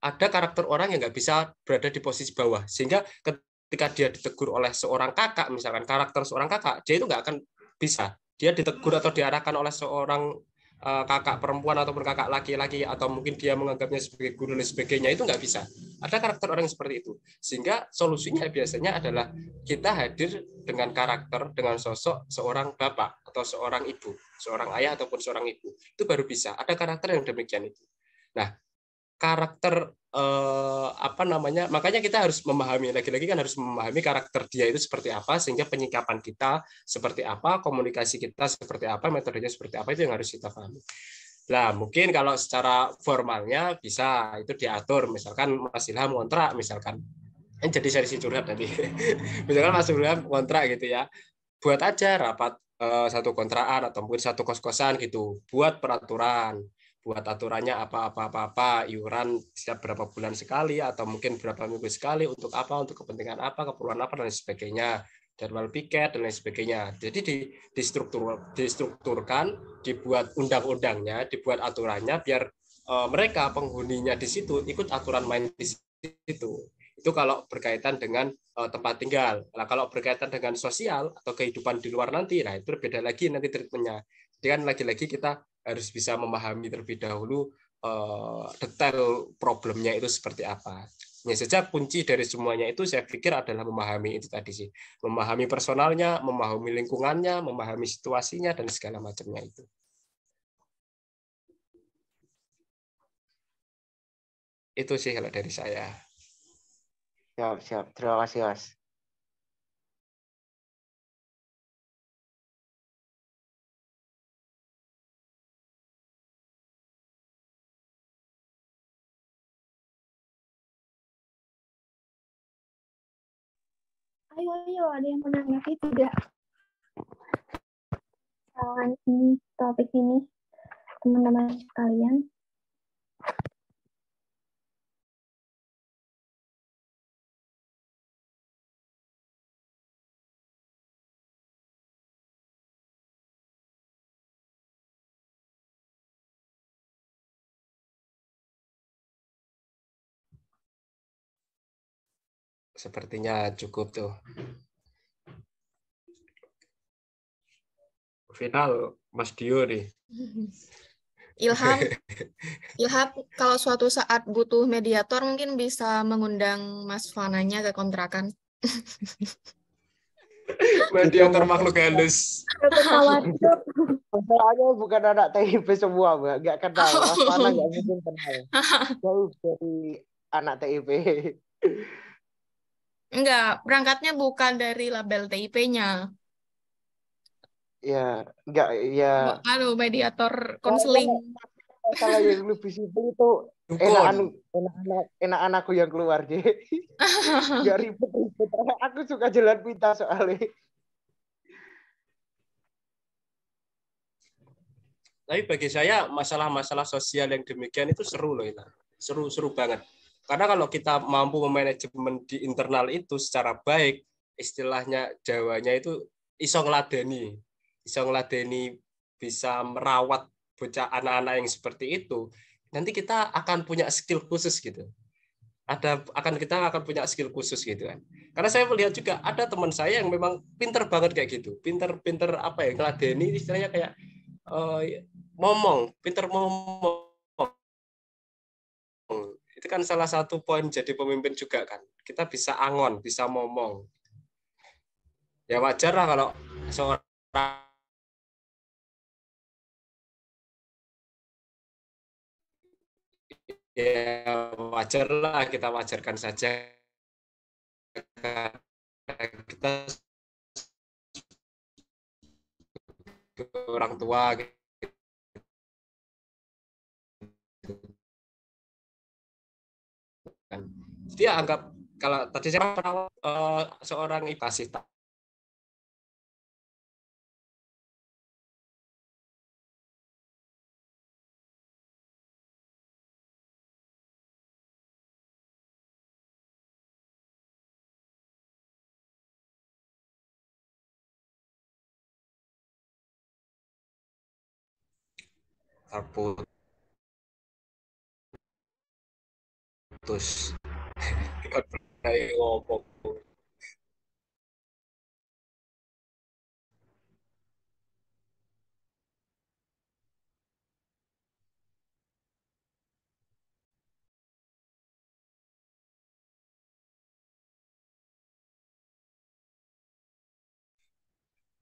Speaker 2: ada karakter orang yang nggak bisa berada di posisi bawah, sehingga ketika dia ditegur oleh seorang kakak, misalkan karakter seorang kakak, dia itu nggak akan bisa, dia ditegur atau diarahkan oleh seorang kakak perempuan ataupun kakak laki-laki, atau mungkin dia menganggapnya sebagai guru dan sebagainya, itu nggak bisa. Ada karakter orang yang seperti itu, sehingga solusinya biasanya adalah kita hadir dengan karakter, dengan sosok seorang bapak atau seorang ibu, seorang ayah ataupun seorang ibu, itu baru bisa. Ada karakter yang demikian itu. Nah, karakter apa namanya, makanya kita harus memahami, lagi-lagi kan harus memahami karakter dia itu seperti apa, sehingga penyikapan kita seperti apa, komunikasi kita seperti apa, metodenya seperti apa, itu yang harus kita pahami. Nah, mungkin kalau secara formalnya bisa itu diatur, misalkan Mas Ilham kontrak, misalkan ini jadi sesi curhat nanti. Misalkan Mas Ilham kontrak gitu ya, buat aja rapat satu kontrakan atau mungkin satu kos-kosan gitu, buat peraturan, buat aturannya apa, iuran setiap berapa bulan sekali atau mungkin berapa minggu sekali, untuk apa, untuk kepentingan apa, keperluan apa dan sebagainya, jadwal piket dan lain sebagainya. Jadi distrukturkan, dibuat undang-undangnya, dibuat aturannya, biar mereka penghuninya di situ ikut aturan main di situ. Itu kalau berkaitan dengan tempat tinggal. Nah, kalau berkaitan dengan sosial atau kehidupan di luar nanti, nah itu beda lagi nanti treatmentnya. Jadi kan lagi-lagi kita harus bisa memahami terlebih dahulu detail problemnya itu seperti apa. Ya saja kunci dari semuanya itu saya pikir adalah memahami itu tadi sih. Memahami personalnya, memahami lingkungannya, memahami situasinya, dan segala macamnya itu. Itu sih kalau dari saya.
Speaker 6: Siap. Terima kasih, Mas.
Speaker 1: Ayo, ada yang menanggapi tidak? ini topik ini teman-teman sekalian.
Speaker 2: Sepertinya cukup tuh. Final Mas Dio nih.
Speaker 3: Ilham, kalau suatu saat butuh mediator mungkin bisa mengundang Mas Fananya ke kontrakan.
Speaker 2: Mediator makhluk halus.
Speaker 6: Masalahnya bukan anak TIP semua, Mbak. Nggak kenal. Mas Fana nggak mungkin kenal. Jauh dari anak TIP.
Speaker 3: Enggak, berangkatnya bukan dari label TIP-nya.
Speaker 6: Ya, nggak, ya.
Speaker 3: Mediator konseling.
Speaker 6: Kalau yang lebih simpel itu enak anakku yang keluar, Ji. Nggak ribet-ribet. Aku suka jalan pintas soalnya.
Speaker 2: Tapi bagi saya masalah-masalah sosial yang demikian itu seru loh itu. Seru banget. Karena kalau kita mampu memanajemen di internal itu secara baik, istilahnya Jawanya itu iso ngladeni bisa merawat bocah anak-anak yang seperti itu, nanti kita akan punya skill khusus gitu. Kita akan punya skill khusus gitu kan. Karena saya melihat juga ada teman saya yang memang pinter banget kayak gitu. Pinter apa ya, ngladeni istilahnya kayak pinter ngomong. Itu kan salah satu poin jadi pemimpin juga kan. Kita bisa angon, bisa ngomong. Ya wajar lah kalau seorang ya wajar lah, kita wajarkan saja kita orang tua gitu. Dia anggap kalau tadi saya seorang kasih putus. Ngomong.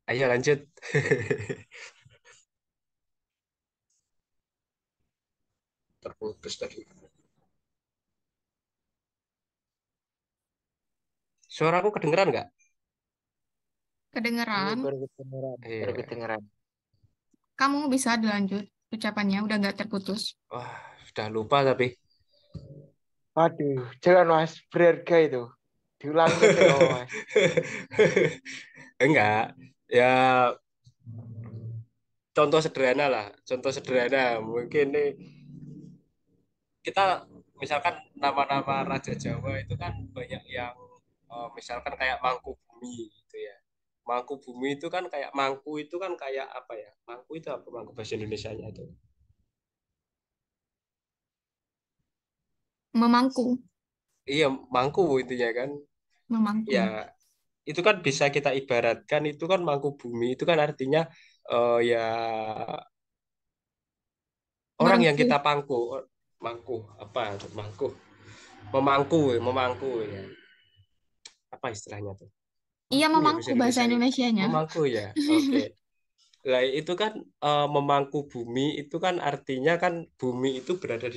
Speaker 2: Ayo lanjut. Terputus tadi. Suaraku kedengeran nggak?
Speaker 3: Kedengeran.
Speaker 6: Kedengeran.
Speaker 3: Kamu bisa dilanjut ucapannya, udah nggak terputus.
Speaker 2: Wah, sudah lupa tapi.
Speaker 6: Waduh, jangan Mas, berharga itu. Diulangi dong, Mas.
Speaker 2: Enggak, ya contoh sederhana mungkin nih kita misalkan nama-nama Raja Jawa itu kan banyak yang misalkan kayak Mangkubumi gitu ya. Mangkubumi itu kan kayak mangku itu kan kayak apa ya? Mangku itu apa, mangku bahasa Indonesianya itu?
Speaker 3: Memangku.
Speaker 2: Iya, mangku intinya kan.
Speaker 3: Memangku.
Speaker 2: Ya, itu kan bisa kita ibaratkan itu kan Mangkubumi itu kan artinya ya orang yang kita mangku apa memangku ya, apa istilahnya tuh?
Speaker 3: Iya, memangku bahasa Indonesianya.
Speaker 2: Memangku ya, oke. Lah itu kan memangku bumi itu kan artinya kan bumi itu berada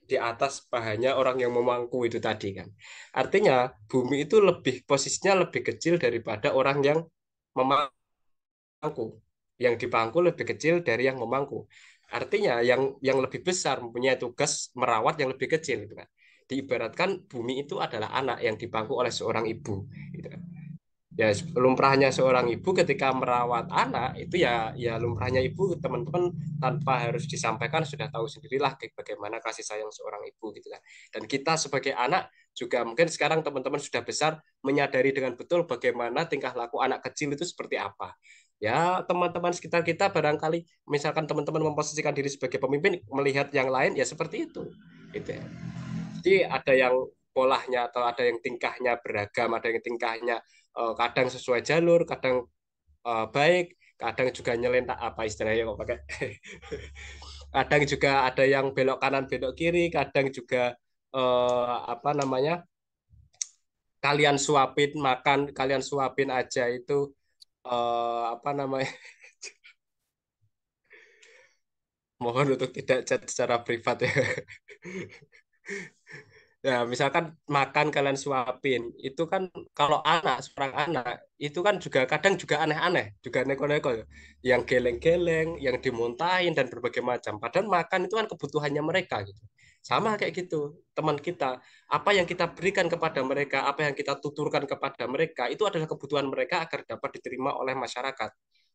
Speaker 2: di atas pahanya orang yang memangku itu tadi kan. Artinya bumi itu posisinya lebih kecil daripada orang yang memangku. Yang dipangku lebih kecil dari yang memangku. Artinya yang lebih besar mempunyai tugas merawat yang lebih kecil gitu kan. Diibaratkan bumi itu adalah anak yang dipangku oleh seorang ibu gitu kan. Ya lumrahnya seorang ibu ketika merawat anak itu ya lumrahnya ibu, teman-teman, tanpa harus disampaikan sudah tahu sendirilah bagaimana kasih sayang seorang ibu gitu kan. Dan kita sebagai anak juga mungkin sekarang teman-teman sudah besar menyadari dengan betul bagaimana tingkah laku anak kecil itu seperti apa. Ya teman-teman sekitar kita barangkali misalkan teman-teman memposisikan diri sebagai pemimpin melihat yang lain ya seperti itu. Gitu ya. Jadi ada yang polanya atau ada yang tingkahnya beragam, ada yang tingkahnya kadang sesuai jalur, kadang baik, kadang juga nyelentak apa istilahnya kok pakai. Kadang juga ada yang belok kanan belok kiri, kadang juga apa namanya, kalian suapin makan, kalian suapin aja itu apa namanya, mohon untuk tidak chat secara privat ya. Ya, misalkan makan kalian suapin, itu kan kalau seorang anak, itu kan juga kadang juga aneh-aneh, juga neko-neko, yang geleng-geleng, yang dimuntahin, dan berbagai macam. Padahal makan itu kan kebutuhannya mereka gitu. Sama kayak gitu, teman kita, apa yang kita berikan kepada mereka, apa yang kita tuturkan kepada mereka, itu adalah kebutuhan mereka agar dapat diterima oleh masyarakat,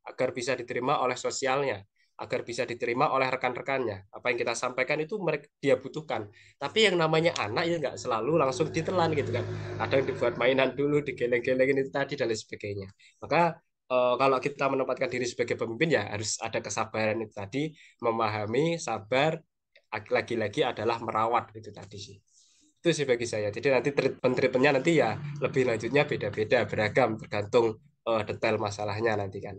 Speaker 2: agar bisa diterima oleh sosialnya, agar bisa diterima oleh rekan-rekannya. Apa yang kita sampaikan itu mereka dia butuhkan. Tapi yang namanya anak ya nggak selalu langsung ditelan gitu kan. Kadang dibuat mainan dulu, digeleng-gelengin itu tadi dan lain sebagainya. Maka kalau kita menempatkan diri sebagai pemimpin ya harus ada kesabaran itu tadi, memahami, sabar, lagi-lagi adalah merawat itu tadi sih. Itu sih bagi saya. Jadi nanti treatment-treatmentnya nanti ya lebih lanjutnya beda-beda, beragam, tergantung detail masalahnya nanti kan.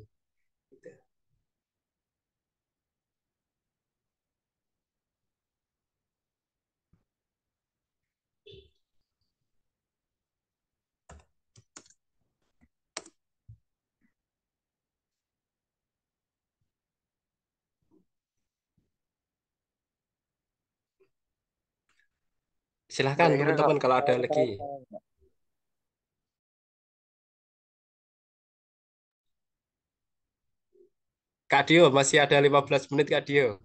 Speaker 2: Silahkan
Speaker 6: Kira-kira
Speaker 2: teman-teman kalau ada lagi. Kak Dio, masih ada 15 menit Kak Dio.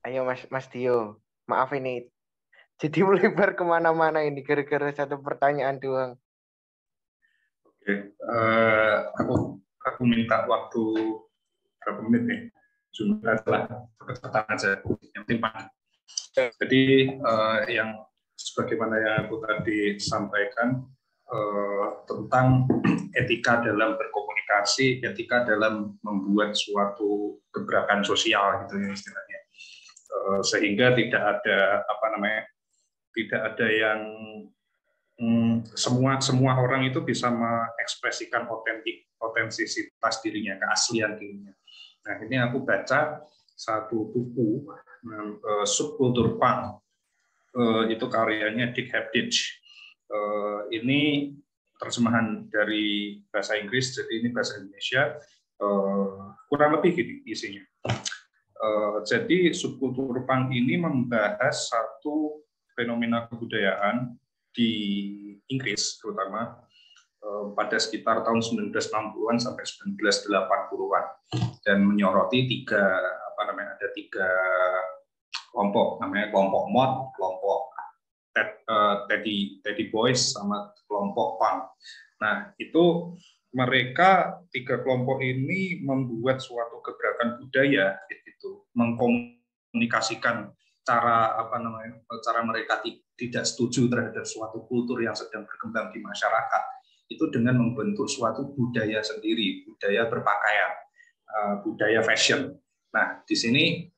Speaker 6: Ayo Mas Dio, maaf ini jadi melebar kemana-mana ini gara-gara satu pertanyaan doang.
Speaker 5: Oke, aku minta waktu berapa menit nih? Jumlah adalah cepat aja, yang penting padat. Jadi yang sebagaimana yang aku tadi sampaikan tentang etika dalam berkomunikasi, etika dalam membuat suatu gebrakan sosial gitu ya istilahnya, sehingga tidak ada apa namanya, tidak ada yang semua orang itu bisa mengekspresikan otentisitas dirinya, keaslian dirinya. Nah ini aku baca satu buku Subkultur Punk, itu karyanya Dick Hebdige. Ini terjemahan dari bahasa Inggris, jadi ini bahasa Indonesia, kurang lebih gini isinya. Jadi subkultur punk ini membahas satu fenomena kebudayaan di Inggris terutama pada sekitar tahun 1960-an sampai 1980-an dan menyoroti ada tiga kelompok, namanya kelompok mod, kelompok Teddy Boys, sama kelompok punk. Nah, itu mereka tiga kelompok ini membuat suatu gebrakan budaya, gitu, mengkomunikasikan cara mereka tidak setuju terhadap suatu kultur yang sedang berkembang di masyarakat, itu dengan membentuk suatu budaya sendiri, budaya berpakaian, budaya fashion. Nah, di sini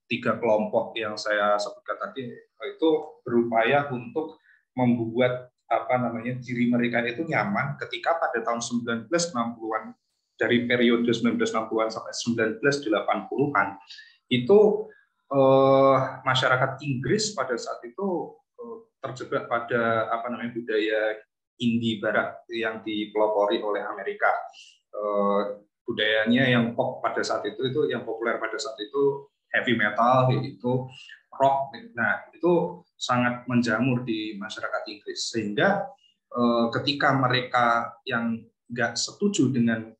Speaker 5: tiga kelompok yang saya sebutkan tadi itu berupaya untuk membuat diri mereka itu nyaman ketika pada tahun 1960-an, dari periode 1960-an sampai 1980-an itu masyarakat Inggris pada saat itu terjebak pada budaya indie barat yang dipelopori oleh Amerika. Budayanya yang pop pada saat itu yang populer pada saat itu heavy metal, yaitu rock. Nah, itu sangat menjamur di masyarakat Inggris, sehingga ketika mereka yang nggak setuju dengan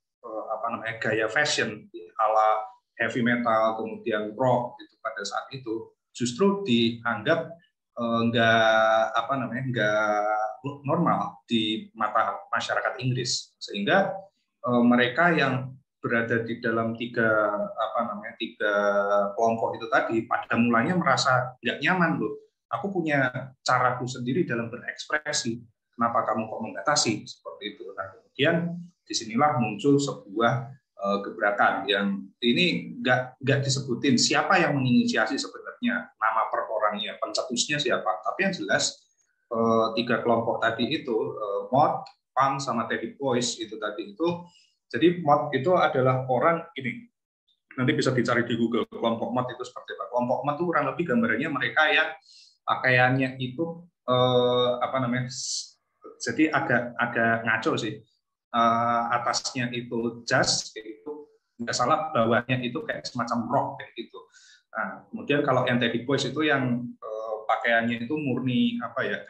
Speaker 5: gaya fashion ala heavy metal kemudian rock itu pada saat itu justru dianggap nggak normal di mata masyarakat Inggris, sehingga mereka yang berada di dalam tiga kelompok itu tadi pada mulanya merasa nggak nyaman loh. Aku punya caraku sendiri dalam berekspresi. Kenapa kamu kok membatasi seperti itu? Nah, kemudian disinilah muncul sebuah gebrakan yang ini nggak disebutin siapa yang menginisiasi sebenarnya, nama per orangnya, pencetusnya siapa. Tapi yang jelas tiga kelompok tadi itu, Mott, Pang, sama Teddy Boyce itu tadi itu. Jadi Mott itu adalah orang ini. Nanti bisa dicari di Google kelompok Mott itu seperti apa. Kelompok Mott itu kurang lebih gambarannya mereka yang pakaiannya itu jadi agak ngaco sih. Atasnya itu jas kayak gitu, nggak salah, bawahnya itu kayak semacam rok kayak gitu. Nah, kemudian kalau yang Teddy Boyce itu yang pakaiannya itu murni kayak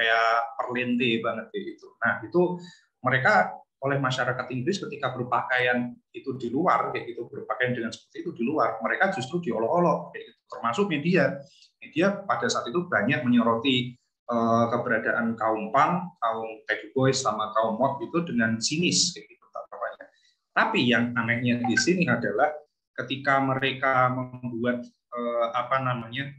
Speaker 5: perlente banget kayak gitu. Nah, itu mereka oleh masyarakat Inggris ketika berpakaian itu di luar kayak gitu, berpakaian dengan seperti itu di luar, mereka justru diolok-olok kayak gitu. Termasuk media pada saat itu banyak menyoroti keberadaan kaum Pang, kaum Teddy Boyce sama kaum Mott itu dengan sinis kayak gitu tampaknya. Tapi yang anehnya di sini adalah ketika mereka membuat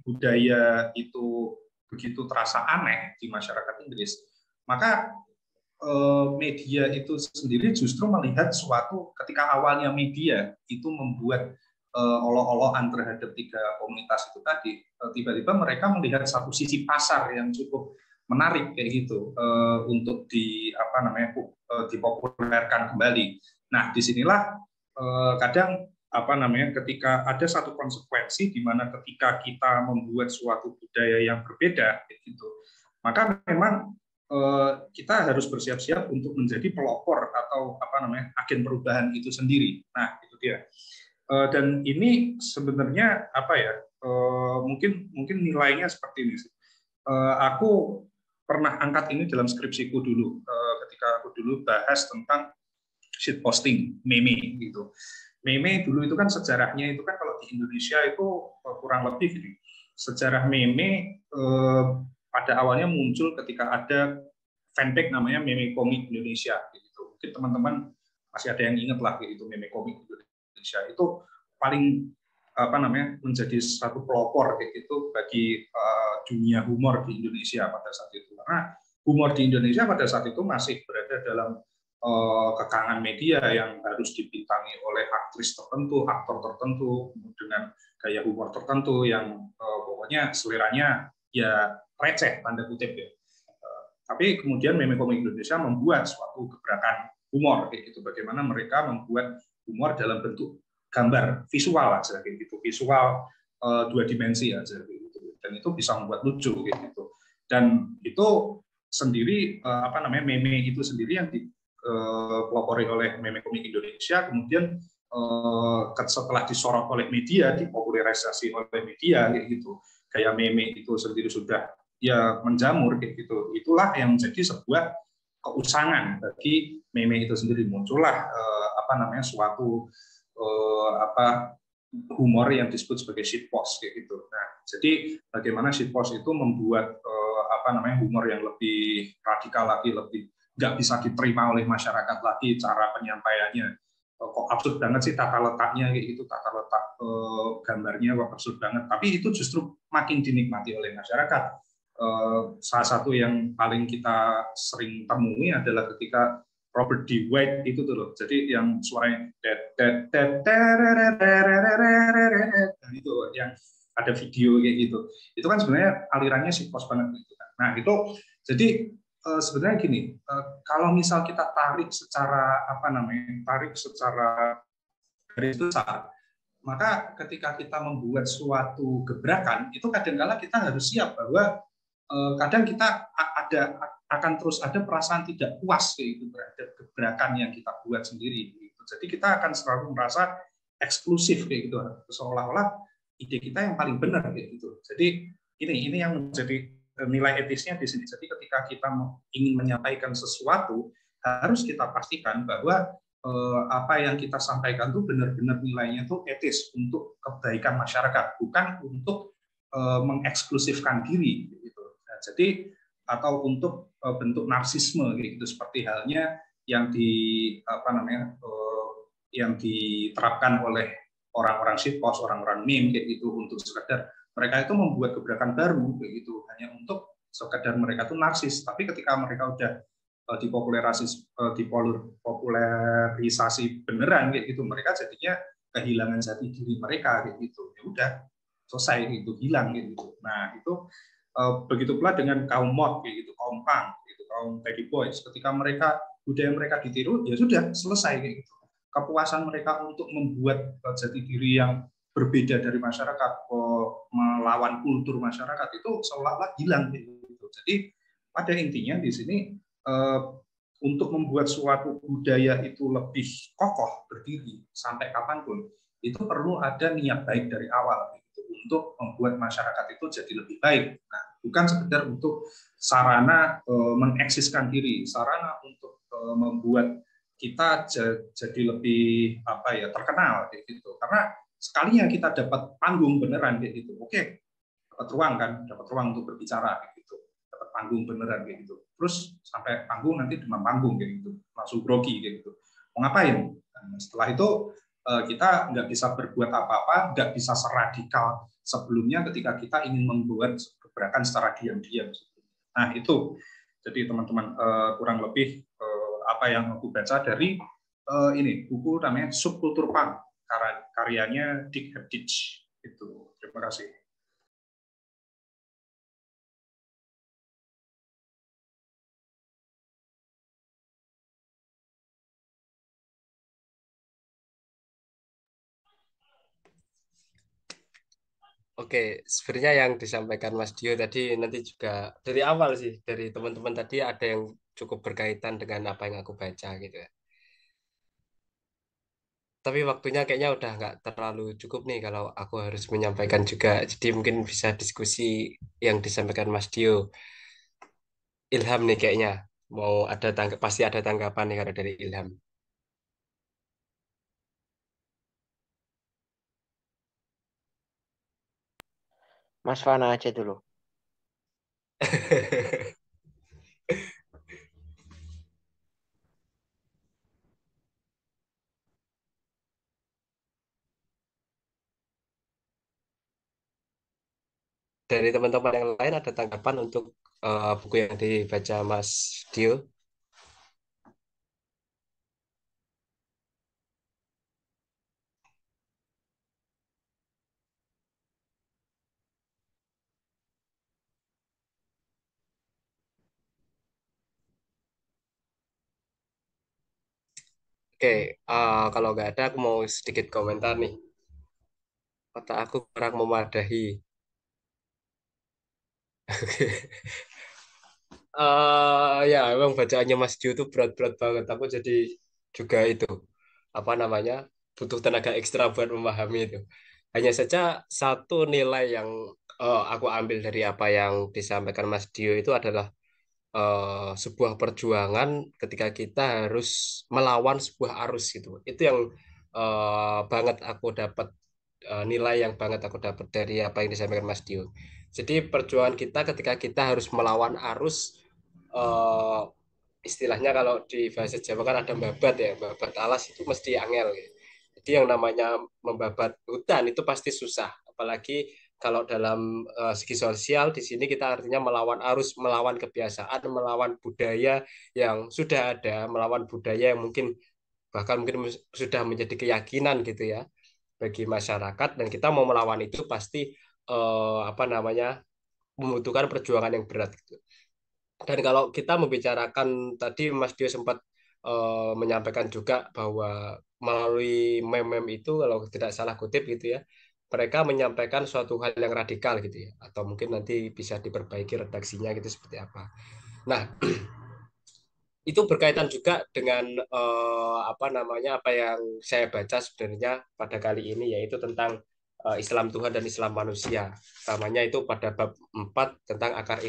Speaker 5: budaya itu begitu terasa aneh di masyarakat Inggris, maka media itu sendiri justru melihat suatu ketika awalnya media itu membuat olok-olokan terhadap tiga komunitas itu tadi, tiba-tiba mereka melihat satu sisi pasar yang cukup menarik kayak gitu untuk dipopulerkan kembali. Nah, disinilah kadang ketika ada satu konsekuensi di mana ketika kita membuat suatu budaya yang berbeda kayak gitu, maka memang kita harus bersiap-siap untuk menjadi pelopor atau agen perubahan itu sendiri. Nah, itu dia. Dan ini sebenarnya mungkin nilainya seperti ini. Aku pernah angkat ini dalam skripsiku dulu ketika aku dulu bahas tentang shitposting, meme gitu. Meme dulu itu kan sejarahnya itu kan kalau di Indonesia itu kurang lebih gini. Sejarah meme pada awalnya muncul ketika ada fanpage namanya Meme Komik Indonesia gitu. Mungkin teman-teman masih ada yang ingat lah gitu, Meme Komik Indonesia itu paling menjadi satu pelopor kayak gitu bagi dunia humor di Indonesia pada saat itu, karena humor di Indonesia pada saat itu masih berada dalam kekangan media yang harus dibintangi oleh aktris tertentu, aktor tertentu dengan gaya humor tertentu yang pokoknya seleranya ya receh tanda kutip ya. Tapi kemudian Meme Komik Indonesia membuat suatu gebrakan humor kayak gitu, bagaimana mereka membuat humor dalam bentuk gambar visual aja kayak gitu, visual 2 dimensi aja kayak gitu, dan itu bisa membuat lucu kayak gitu. Dan itu sendiri meme itu sendiri yang dipelopori oleh Meme Komik Indonesia, kemudian setelah disorot oleh media, dipopularisasi oleh media kayak gitu, kayak meme itu sendiri sudah ya menjamur kayak gitu. Itulah yang menjadi sebuah keusangan bagi meme itu sendiri. Muncullah suatu humor yang disebut sebagai shitpost kayak gitu. Nah, jadi bagaimana shitpost itu membuat humor yang lebih radikal lagi, lebih nggak bisa diterima oleh masyarakat lagi cara penyampaiannya. Kok absurd banget sih tata letaknya kayak gitu, tata letak gambarnya kok absurd banget. Tapi itu justru makin dinikmati oleh masyarakat. Salah satu yang paling kita sering temui adalah ketika Robert D. White itu tuh loh. Jadi yang suaranya itu yang ada video kayak gitu. Itu kan sebenarnya alirannya shitpost banget gitu kan. Nah, itu jadi sebenarnya gini, kalau misal kita tarik secara garis besar, maka ketika kita membuat suatu gebrakan, itu kadang-kala kita harus siap bahwa kadang kita akan terus ada perasaan tidak puas gitu terhadap gebrakan yang kita buat sendiri. Gitu. Jadi kita akan selalu merasa eksklusif kayak gitu, seolah-olah ide kita yang paling benar kayak gitu. Jadi ini yang menjadi nilai etisnya di sini. Jadi ketika kita ingin menyampaikan sesuatu, harus kita pastikan bahwa apa yang kita sampaikan itu benar-benar nilainya itu etis untuk kebaikan masyarakat, bukan untuk mengeksklusifkan diri. Gitu. Nah, jadi atau untuk bentuk narsisme gitu, seperti halnya yang yang diterapkan oleh orang-orang shitpost, orang-orang meme kayak gitu, untuk sekedar mereka itu membuat gebrakan baru kayak gitu hanya untuk sekedar mereka tuh narsis. Tapi ketika mereka udah dipopularisasi beneran kayak gitu, mereka jadinya kehilangan jati diri mereka kayak gitu. Ya udah, selesai gitu, hilang gitu. Nah, itu begitu pula dengan kaum mod kayak gitu, kaum punk gitu, kaum Backstreet Boys. Ketika budaya mereka ditiru, ya sudah, selesai kayak gitu. Kepuasan mereka untuk membuat jati diri yang berbeda dari masyarakat, melawan kultur masyarakat, itu seolah-olah hilang gitu. Jadi pada intinya di sini untuk membuat suatu budaya itu lebih kokoh berdiri sampai kapanpun, itu perlu ada niat baik dari awal gitu, untuk membuat masyarakat itu jadi lebih baik. Nah, bukan sekedar untuk sarana mengeksiskan diri, sarana untuk membuat kita jadi lebih terkenal kayak gitu. Karena sekalinya kita dapat panggung beneran kayak gitu, oke, dapat ruang untuk berbicara kayak gitu, dapat panggung beneran kayak gitu. Terus sampai panggung nanti demam panggung kayak gitu, langsung grogi kayak gitu. Mau ngapain? Nah, setelah itu kita nggak bisa berbuat apa-apa, nggak bisa seradikal sebelumnya ketika kita ingin membuat gebrakan secara diam-diam. Nah, itu jadi teman-teman kurang lebih apa yang aku baca dari ini buku namanya Subkultur Punk, karyanya Dick Herdich. Itu. Terima kasih.
Speaker 2: Oke, sebenarnya yang disampaikan Mas Dio tadi nanti juga dari awal sih, dari teman-teman tadi ada yang cukup berkaitan dengan apa yang aku baca gitu ya. Tapi waktunya kayaknya udah nggak terlalu cukup nih kalau aku harus menyampaikan juga. Jadi mungkin bisa diskusi yang disampaikan Mas Dio. Ilham nih kayaknya mau ada pasti ada tanggapan nih kalau dari Ilham.
Speaker 6: Mas Fana aja dulu.
Speaker 2: Dari teman-teman yang lain ada tanggapan untuk buku yang dibaca Mas Dio? Oke, kalau nggak ada aku mau sedikit komentar nih. Otak aku kurang memadahi. Ya, emang bacaannya Mas Dio itu berat-berat banget. Aku jadi juga itu apa namanya butuh tenaga ekstra buat memahami itu. Hanya saja satu nilai yang aku ambil dari apa yang disampaikan Mas Dio itu adalah sebuah perjuangan ketika kita harus melawan sebuah arus gitu. Itu yang banget aku dapat nilai yang banget aku dapat dari apa yang disampaikan Mas Dio. Jadi perjuangan kita ketika kita harus melawan arus eh, istilahnya kalau di bahasa Jawa kan ada babat ya, babat alas itu mesti angel gitu. Jadi yang namanya membabat hutan itu pasti susah, apalagi kalau dalam segi sosial di sini kita artinya melawan arus, melawan kebiasaan, melawan budaya yang sudah ada, melawan budaya yang mungkin bahkan mungkin sudah menjadi keyakinan gitu ya bagi masyarakat, dan kita mau melawan itu pasti apa namanya membutuhkan perjuangan yang berat gitu. Dan kalau kita membicarakan tadi Mas Dio sempat menyampaikan juga bahwa melalui meme-meme itu kalau tidak salah kutip gitu ya, mereka menyampaikan suatu hal yang radikal gitu ya, atau mungkin nanti bisa diperbaiki redaksinya gitu seperti apa. Nah, itu berkaitan juga dengan apa yang saya baca sebenarnya pada kali ini, yaitu tentang Islam Tuhan dan Islam manusia. Namanya itu pada bab 4 tentang akar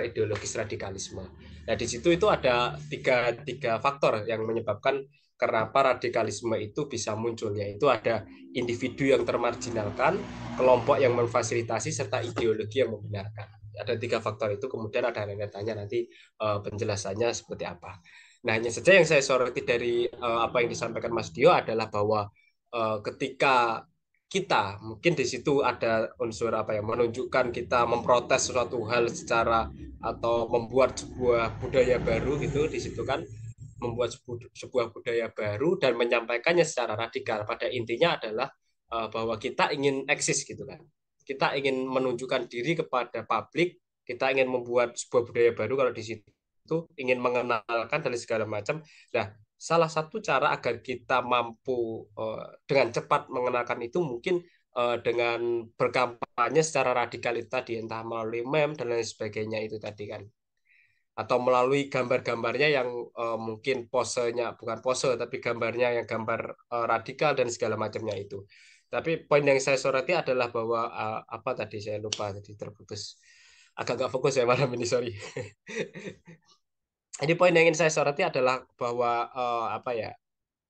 Speaker 2: ideologis radikalisme. Nah, di situ itu ada tiga faktor yang menyebabkan kenapa radikalisme itu bisa muncul, yaitu ada individu yang termarginalkan, kelompok yang memfasilitasi, serta ideologi yang membenarkan. ada 3 faktor itu, kemudian ada rentetannya nanti penjelasannya seperti apa. Nah, hanya saja yang saya soroti dari apa yang disampaikan Mas Dio adalah bahwa ketika kita mungkin di situ ada unsur apa ya, menunjukkan kita memprotes suatu hal secara atau membuat sebuah budaya baru gitu, di situ kan membuat sebuah budaya baru dan menyampaikannya secara radikal. Pada intinya adalah bahwa kita ingin eksis gitu kan. Kita ingin menunjukkan diri kepada publik, kita ingin membuat sebuah budaya baru kalau di situ ingin mengenalkan dari segala macam. Nah, salah satu cara agar kita mampu dengan cepat mengenalkan itu mungkin dengan berkampanye secara radikal itu tadi, entah melalui meme dan lain sebagainya itu tadi kan, atau melalui gambar-gambarnya yang mungkin posenya bukan pose tapi gambarnya yang gambar radikal dan segala macamnya itu. Tapi poin yang saya soroti adalah bahwa apa tadi saya lupa tadi, terputus, agak nggak fokus ya malam ini, sorry. Jadi poin yang ingin saya soroti adalah bahwa apa ya,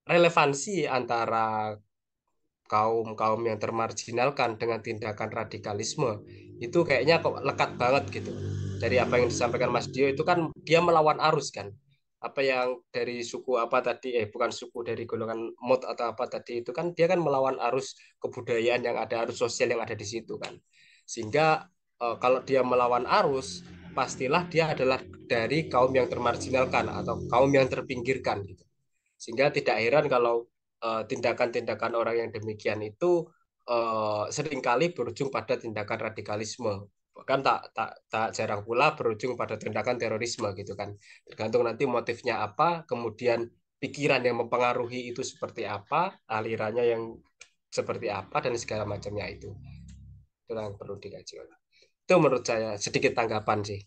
Speaker 2: relevansi antara kaum yang termarginalkan dengan tindakan radikalisme itu kayaknya kok lekat banget gitu. Dari apa yang disampaikan Mas Dio itu kan dia melawan arus kan. Apa yang dari suku apa tadi, bukan suku, dari golongan mod atau apa tadi itu kan dia kan melawan arus kebudayaan yang ada, arus sosial yang ada di situ kan. Sehingga kalau dia melawan arus, pastilah dia adalah dari kaum yang termarginalkan atau kaum yang terpinggirkan gitu. Sehingga tidak heran kalau tindakan-tindakan orang yang demikian itu seringkali berujung pada tindakan radikalisme. Bahkan tak jarang pula berujung pada tindakan terorisme gitu kan. Tergantung nanti motifnya apa, kemudian pikiran yang mempengaruhi itu seperti apa, alirannya yang seperti apa, dan segala macamnya itu. Itu yang perlu dikaji. Itu menurut saya sedikit tanggapan sih.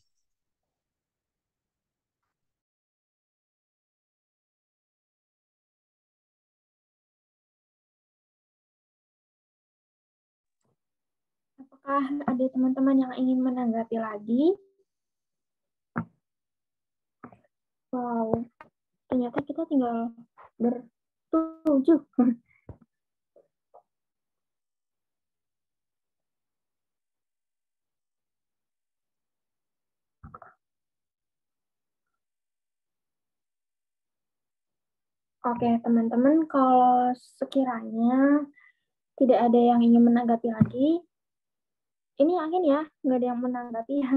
Speaker 1: Apakah ada teman-teman yang ingin menanggapi lagi? Wow, ternyata kita tinggal bertujuh. Oke, teman-teman, kalau sekiranya tidak ada yang ingin menanggapi lagi, ini yakin ya, nggak ada yang menanggapi ya.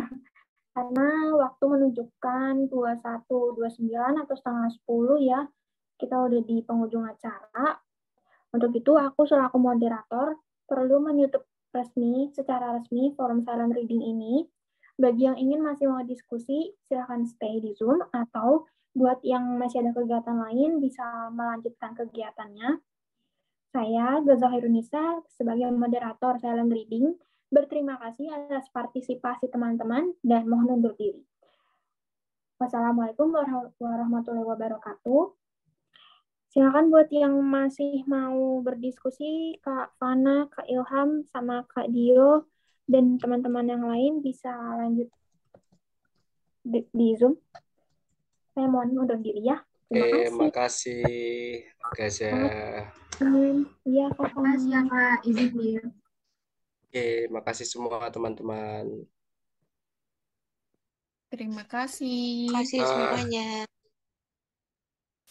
Speaker 1: Karena waktu menunjukkan 21.29 atau setengah 10 ya, kita udah di penghujung acara. Untuk itu, aku selaku moderator perlu menutup secara resmi forum silent reading ini. Bagi yang ingin masih mau diskusi, silahkan stay di Zoom, atau buat yang masih ada kegiatan lain bisa melanjutkan kegiatannya. Saya, Gaza Hairunisa, sebagai moderator silent reading, berterima kasih atas partisipasi teman-teman dan mohon undur diri. Wassalamualaikum warahmatullahi wabarakatuh. Silakan buat yang masih mau berdiskusi, Kak Fana, Kak Ilham, sama Kak Dio, dan teman-teman yang lain bisa lanjut di Zoom. Saya mohon undur diri ya. Terima kasih.
Speaker 2: Makasih, Gaza.
Speaker 1: Iya, Kak Fana.
Speaker 8: Makasih ya, Kak. Izin dia.
Speaker 2: Oke, makasih semua teman-teman.
Speaker 3: Terima kasih.
Speaker 7: Terima kasih semuanya.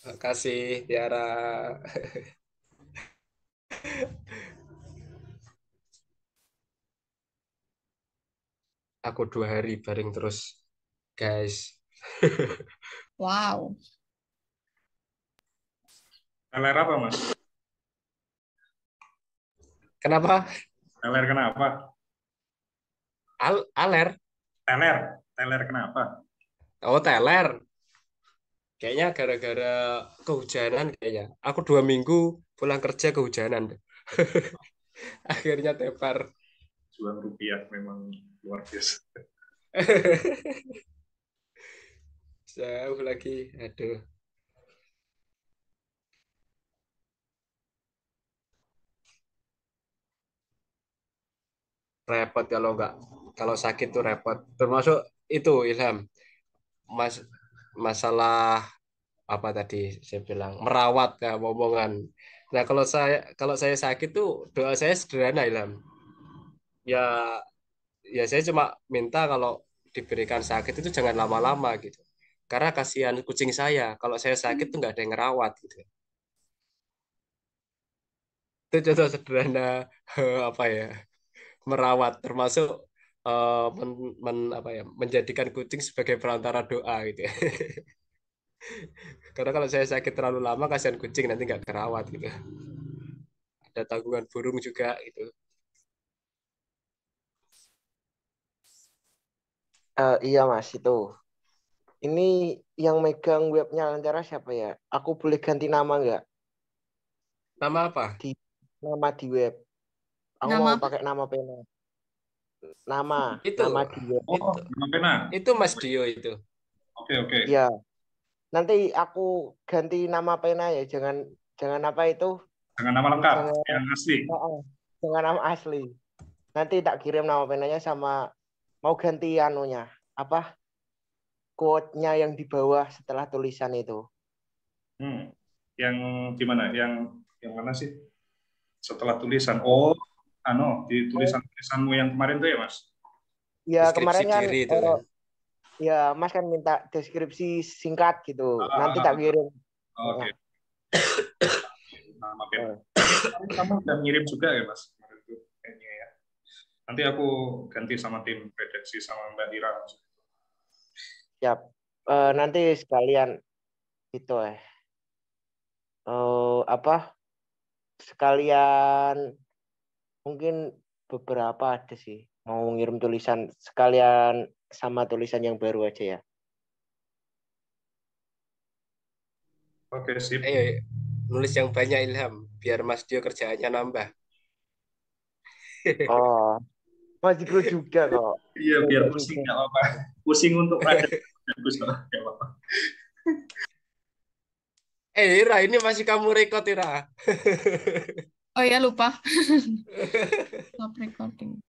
Speaker 2: Makasih, Tiara. Aku 2 hari bareng terus, guys.
Speaker 3: Wow.
Speaker 5: Teler apa, Mas?
Speaker 2: Kenapa?
Speaker 5: Teler kenapa?
Speaker 2: Aler?
Speaker 5: Teler kenapa?
Speaker 2: Oh, teler. Kayaknya gara-gara kehujanan kayaknya. Aku 2 minggu pulang kerja kehujanan. Akhirnya tepar.
Speaker 5: Jual rupiah memang luar biasa.
Speaker 2: Jauh lagi. Aduh. Repot kalau sakit tuh repot. Termasuk itu, Ilham. Masalah apa tadi saya bilang, merawat ya omongan. Nah, kalau saya sakit tuh doa saya sederhana, Ilham. Ya ya saya cuma minta kalau diberikan sakit itu jangan lama-lama gitu. Karena kasihan kucing saya, kalau saya sakit tuh nggak ada yang ngerawat gitu. Itu contoh sederhana apa ya, merawat termasuk apa ya, menjadikan kucing sebagai perantara doa gitu ya. Karena kalau saya sakit terlalu lama kasihan kucing nanti nggak kerawat gitu. Ada tanggungan burung juga gitu.
Speaker 6: Iya Mas itu. Ini yang megang webnya Lentera siapa ya? Aku boleh ganti nama nggak?
Speaker 2: Nama apa?
Speaker 6: Nama di web. Aku
Speaker 3: Nama
Speaker 6: mau
Speaker 3: apa?
Speaker 6: pakai nama pena. Nama
Speaker 2: Itu
Speaker 6: di web.
Speaker 5: Oh, nama pena.
Speaker 2: itu Mas Dio itu.
Speaker 5: Oke.
Speaker 6: Iya. Nanti aku ganti nama pena ya. Jangan apa itu?
Speaker 5: Dengan nama lengkap
Speaker 6: Jangan,
Speaker 5: yang asli.
Speaker 6: jangan nama asli. Nanti tak kirim nama penanya sama mau ganti anunya. Apa? Quote-nya yang di bawah setelah tulisan itu.
Speaker 5: Yang gimana? Yang mana sih? Setelah tulisan. Oh, di tulisanmu yang kemarin tuh ya, Mas?
Speaker 6: Ya,
Speaker 2: Deskripsi
Speaker 6: kemarin kan
Speaker 2: diri itu kan.
Speaker 6: ya Mas kan minta deskripsi singkat gitu. Nanti tak kirim.
Speaker 5: Oke. Nama pena. Kamu udah ngirim juga ya, Mas? Kemarin tuh kayaknya ya. Nanti aku ganti sama tim redaksi sama Mbak Ira.
Speaker 6: Siap. Nanti sekalian itu apa? Sekalian mungkin beberapa ada sih. Mau ngirim tulisan sekalian sama tulisan yang baru aja ya.
Speaker 5: Oke, sip.
Speaker 2: Ayo, nulis yang banyak Ilham, biar Mas Dio kerjaannya nambah.
Speaker 6: Oh, Mas Ikro juga kok.
Speaker 5: Iya, biar pusing nggak apa-apa. Pusing untuk ada. Bagus kok, nggak apa-apa.
Speaker 2: Ira, ini masih kamu record, Ira.
Speaker 3: Oh ya, lupa. Stop recording.